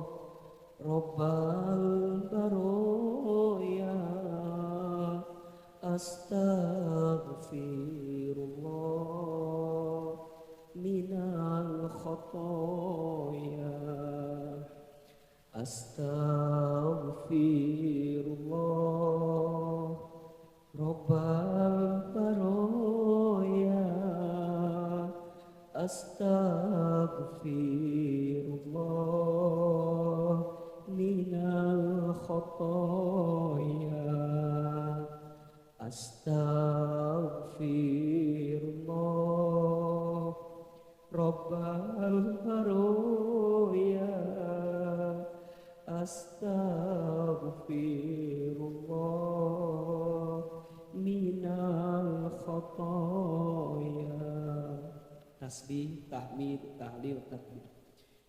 Rabbal baroya. Astaghfirullah minal khotoya. Astaghfirullah Rabbal baroya. Astaghfirullah minal khotoya. Astaghfirullah Rabbal baroya. Astaghfirullah minal khotoya. Tasbih, tahmid, tahlil, takbir.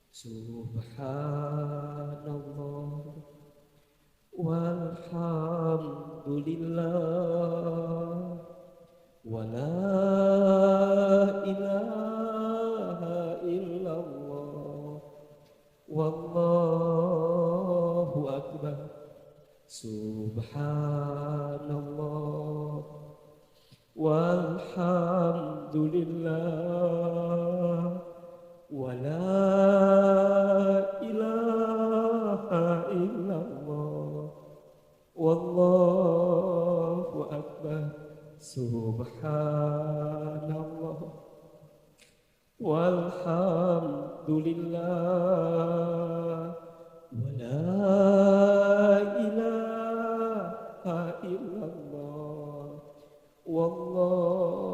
Subhanallah walhamdulillah wa la ilaha illallah wallahu akbar. Subhanallah walhamdulillah wa la ilaha illallah wallahu akbar. Subhanallah walhamdulillah wa la ilaha illallah wallahu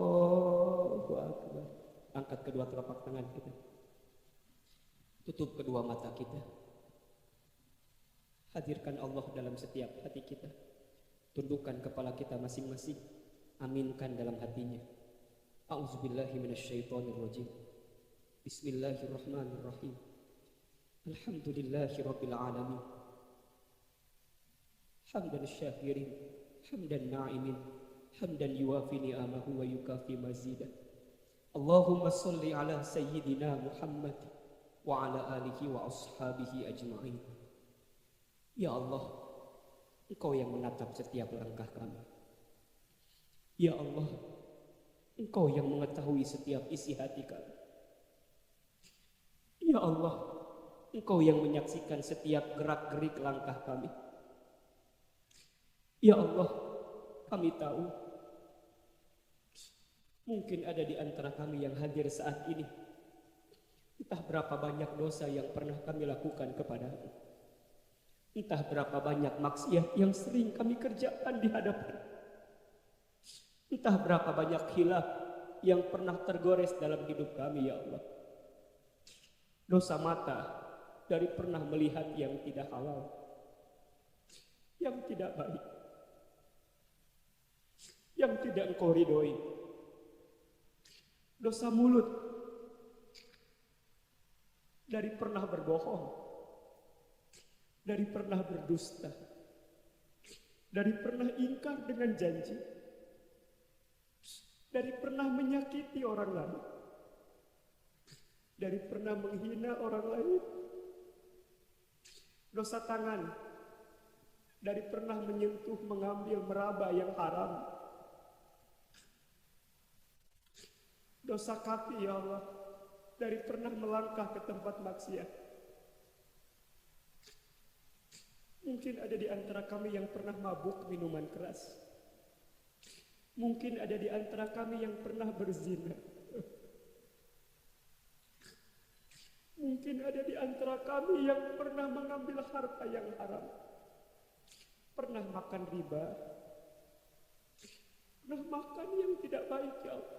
akbar. Angkat kedua telapak tangan kita, tutup kedua mata kita, hadirkan Allah dalam setiap hati kita, tundukkan kepala kita masing-masing, aminkan dalam hatinya. A'udzubillahi minasyaitonirrajim. Bismillahirrahmanirrahim. Alhamdulillahi rabbil alamin. حمدا الشاكرين حمدا الناعمين حمدا يوافي نعمه ويكافي مزيدا اللهم صل على سيدنا محمد وعلى آله وأصحابه أجمعين. Ya Allah, Engkau yang menatap setiap langkah kami. Ya Allah, Engkau yang mengetahui setiap isi hati kami. Ya Allah, Engkau yang menyaksikan setiap gerak-gerik langkah kami. Ya Allah, kami tahu mungkin ada di antara kami yang hadir saat ini, entah berapa banyak dosa yang pernah kami lakukan kepada-Mu. Entah berapa banyak maksiat yang sering kami kerjakan di hadapan. Entah berapa banyak khilaf yang pernah tergores dalam hidup kami, ya Allah. Dosa mata dari pernah melihat yang tidak halal, yang tidak baik, yang tidak Engkau ridhoi. Dosa mulut dari pernah berbohong, dari pernah berdusta, dari pernah ingkar dengan janji, dari pernah menyakiti orang lain, dari pernah menghina orang lain. Dosa tangan dari pernah menyentuh, mengambil, meraba yang haram. Dosa kaki, ya Allah, dari pernah melangkah ke tempat maksiat. Mungkin ada di antara kami yang pernah mabuk minuman keras. Mungkin ada di antara kami yang pernah berzina. Mungkin ada di antara kami yang pernah mengambil harta yang haram. Pernah makan riba. Pernah makan yang tidak baik, ya Allah.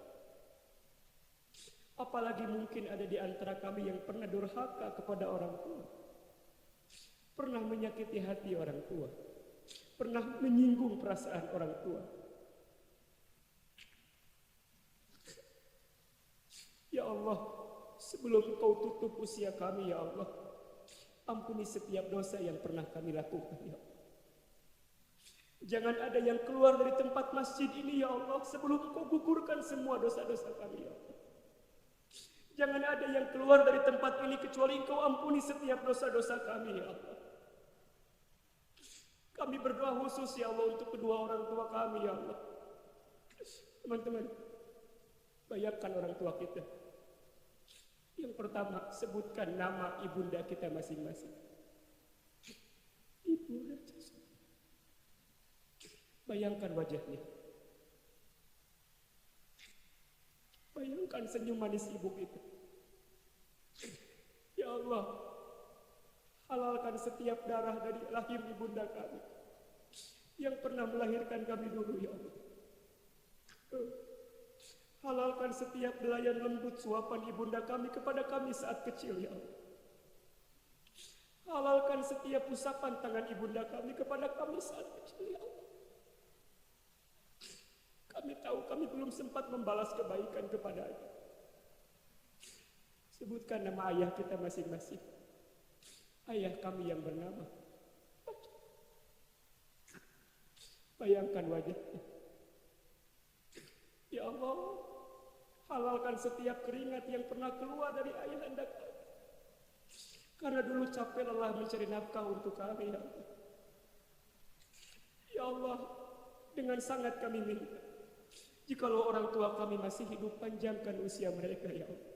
Apalagi mungkin ada di antara kami yang pernah durhaka kepada orang tua. Pernah menyakiti hati orang tua. Pernah menyinggung perasaan orang tua. Ya Allah, sebelum Engkau tutup usia kami, ya Allah, ampuni setiap dosa yang pernah kami lakukan, ya Allah. Jangan ada yang keluar dari tempat masjid ini, ya Allah, sebelum Engkau gugurkan semua dosa-dosa kami, ya Allah. Jangan ada yang keluar dari tempat ini kecuali Engkau ampuni setiap dosa-dosa kami, ya Allah. Kami berdoa khusus, ya Allah, untuk kedua orang tua kami, ya Allah. Teman-teman, bayangkan orang tua kita. Yang pertama, sebutkan nama ibunda kita masing-masing. Ibu Raja. Bayangkan wajahnya. Bayangkan senyum manis ibu kita. Ya Allah, halalkan setiap darah dari lahir ibunda kami yang pernah melahirkan kami dulu, ya Allah. Halalkan setiap belayan lembut suapan ibunda kami kepada kami saat kecil, ya Allah. Halalkan setiap usapan tangan ibunda kami kepada kami saat kecil, ya Allah. Kami tahu kami belum sempat membalas kebaikan kepadanya. Sebutkan nama ayah kita masing-masing. Ayah kami yang bernama. Bayangkan wajahnya. Ya Allah, halalkan setiap keringat yang pernah keluar dari ayah anda kami. Karena dulu capek lelah mencari nafkah untuk kami, ya Allah. Ya Allah, dengan sangat kami minta, jikalau orang tua kami masih hidup, panjangkan usia mereka, ya Allah.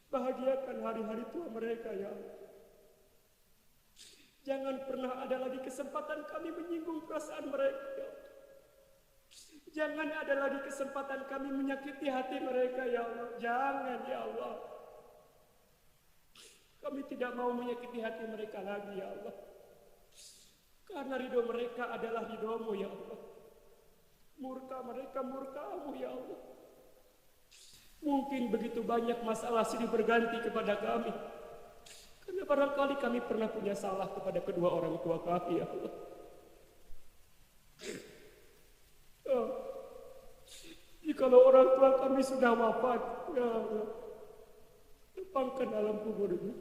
Bahagiakan hari-hari tua mereka, ya Allah. Jangan pernah ada lagi kesempatan kami menyinggung perasaan mereka, ya Allah. Jangan ada lagi kesempatan kami menyakiti hati mereka, ya Allah. Jangan, ya Allah. Kami tidak mau menyakiti hati mereka lagi, ya Allah. Karena ridho mereka adalah ridho-Mu, ya Allah. Murka mereka murka-Mu, ya Allah. Mungkin begitu banyak masalah silih berganti kepada kami. Karena barangkali kami pernah punya salah kepada kedua orang tua kami, ya Allah. Jikalau orang tua kami sudah wafat, ya Allah, lapangkan alam kuburnya.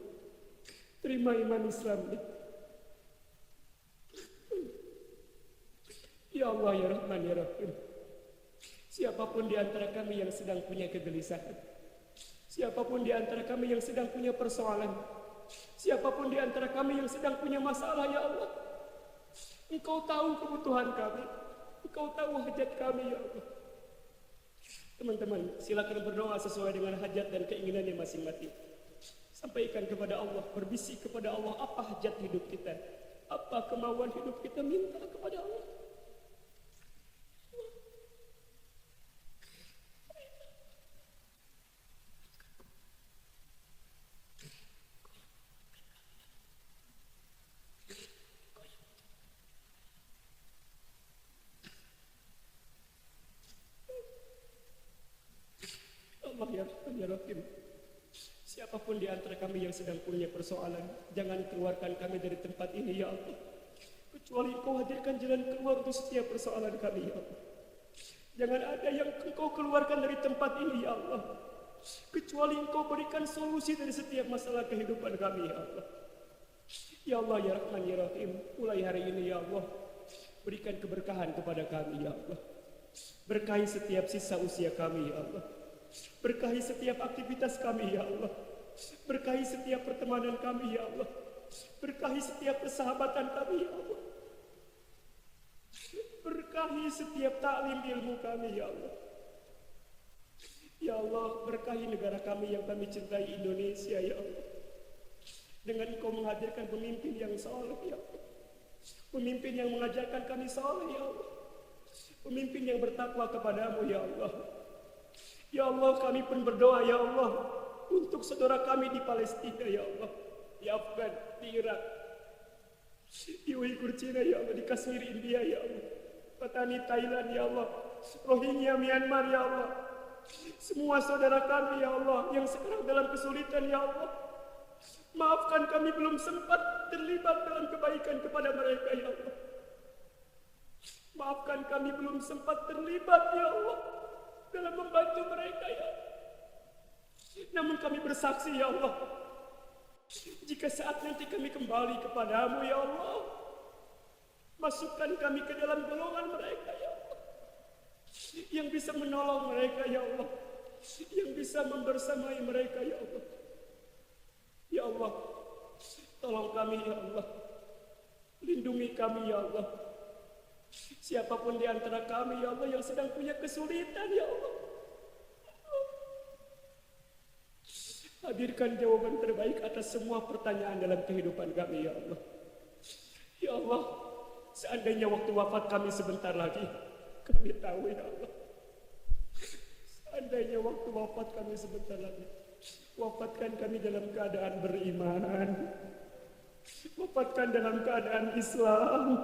Terima iman Islam ini. Ya Allah ya Rahman ya Rahim. Siapapun di antara kami yang sedang punya kegelisahan, siapapun di antara kami yang sedang punya persoalan, siapapun di antara kami yang sedang punya masalah, ya Allah, Engkau tahu kebutuhan kami, Engkau tahu hajat kami, ya Allah. Teman-teman, silakan berdoa sesuai dengan hajat dan keinginannya masing-masing. Sampaikan kepada Allah, berbisik kepada Allah apa hajat hidup kita, apa kemauan hidup kita, minta kepada Allah. Allah ya Rahman ya Rahim. Siapapun di antara kami yang sedang punya persoalan, jangan keluarkan kami dari tempat ini, ya Allah. Kecuali Engkau hadirkan jalan keluar untuk setiap persoalan kami, ya Allah. Jangan ada yang Engkau keluarkan dari tempat ini, ya Allah. Kecuali Engkau berikan solusi dari setiap masalah kehidupan kami, ya Allah. Ya Allah ya Rahman ya Rahim, mulai hari ini, ya Allah, berikan keberkahan kepada kami, ya Allah. Berkahi setiap sisa usia kami, ya Allah. Berkahi setiap aktivitas kami, ya Allah. Berkahi setiap pertemanan kami, ya Allah. Berkahi setiap persahabatan kami, ya Allah. Berkahi setiap taklim ilmu kami, ya Allah. Ya Allah, berkahi negara kami yang kami cintai, Indonesia, ya Allah. Dengan Engkau menghadirkan pemimpin yang saleh, ya Allah. Pemimpin yang mengajarkan kami saleh, ya Allah. Pemimpin yang bertakwa kepadamu, ya Allah. Ya Allah, kami pun berdoa, ya Allah, untuk saudara kami di Palestina, ya Allah, di Afgan, di Irak, di Uighur Cina, ya Allah, di Kashmir India, ya Allah, Patani Thailand, ya Allah, Rohingya Myanmar, ya Allah. Semua saudara kami, ya Allah, yang sekarang dalam kesulitan, ya Allah. Maafkan kami belum sempat terlibat dalam kebaikan kepada mereka, ya Allah. Maafkan kami belum sempat terlibat, ya Allah, dalam membantu mereka, ya. Namun kami bersaksi, ya Allah, jika saat nanti kami kembali kepadamu, ya Allah, masukkan kami ke dalam golongan mereka, ya Allah, yang bisa menolong mereka, ya Allah, yang bisa membersamai mereka, ya Allah. Ya Allah, tolong kami, ya Allah, lindungi kami, ya Allah. Siapapun di antara kami, ya Allah, yang sedang punya kesulitan, ya Allah, hadirkan jawaban terbaik atas semua pertanyaan dalam kehidupan kami, ya Allah. Ya Allah, seandainya waktu wafat kami sebentar lagi, kami tahu, ya Allah, seandainya waktu wafat kami sebentar lagi, wafatkan kami dalam keadaan beriman, wafatkan dalam keadaan Islam,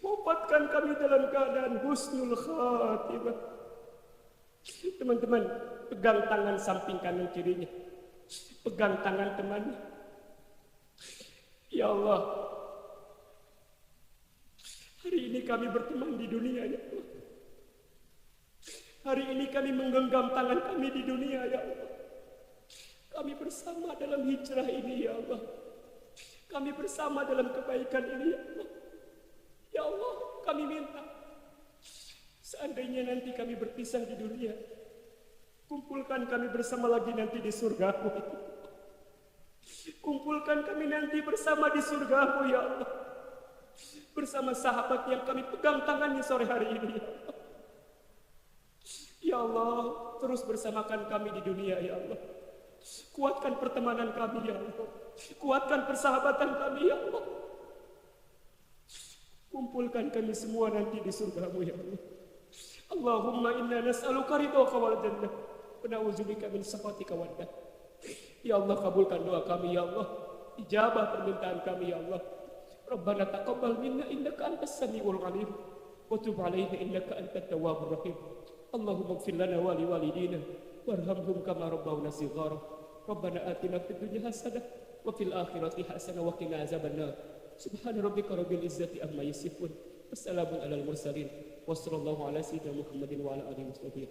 wafatkan kami dalam keadaan husnul khatimah. Teman-teman, pegang tangan samping kanan kirinya, pegang tangan temannya. Ya Allah, hari ini kami berteman di dunia, ya Allah. Hari ini kami menggenggam tangan kami di dunia, ya Allah. Kami bersama dalam hijrah ini, ya Allah. Kami bersama dalam kebaikan ini, ya Allah. Ya Allah, kami minta, seandainya nanti kami berpisah di dunia, kumpulkan kami bersama lagi nanti di surga-Mu. Kumpulkan kami nanti bersama di surga-Mu, ya Allah. Bersama sahabat yang kami pegang tangannya sore hari ini, ya Allah. Ya Allah, terus bersamakan kami di dunia, ya Allah. Kuatkan pertemanan kami, ya Allah. Kuatkan persahabatan kami, ya Allah. Kumpulkan kami semua nanti di surga-Mu, ya Allah. Allahumma inna nas'aluka ridhaka wal jannah wa na'udzubika min sakhatika wan nar. Ya Allah, kabulkan doa kami, ya Allah. Ijabah permintaan kami, ya Allah. Rabbana taqabbal minna innaka antas samiul alim wa tub 'alaina innaka antat tawwabur rahim. Allahumma ighfir lana wa li walidina warhamhum kama rabbawna shighara. Rabbana atina fid dunya hasanah wa fil akhirati hasanah wa qina azabannar. Subhana rabbika rabbil izzati amma yasifun. Wassalamun alal mursalin. Wassallallahu ala sayyidina Muhammadin wa ala alihi wasallam.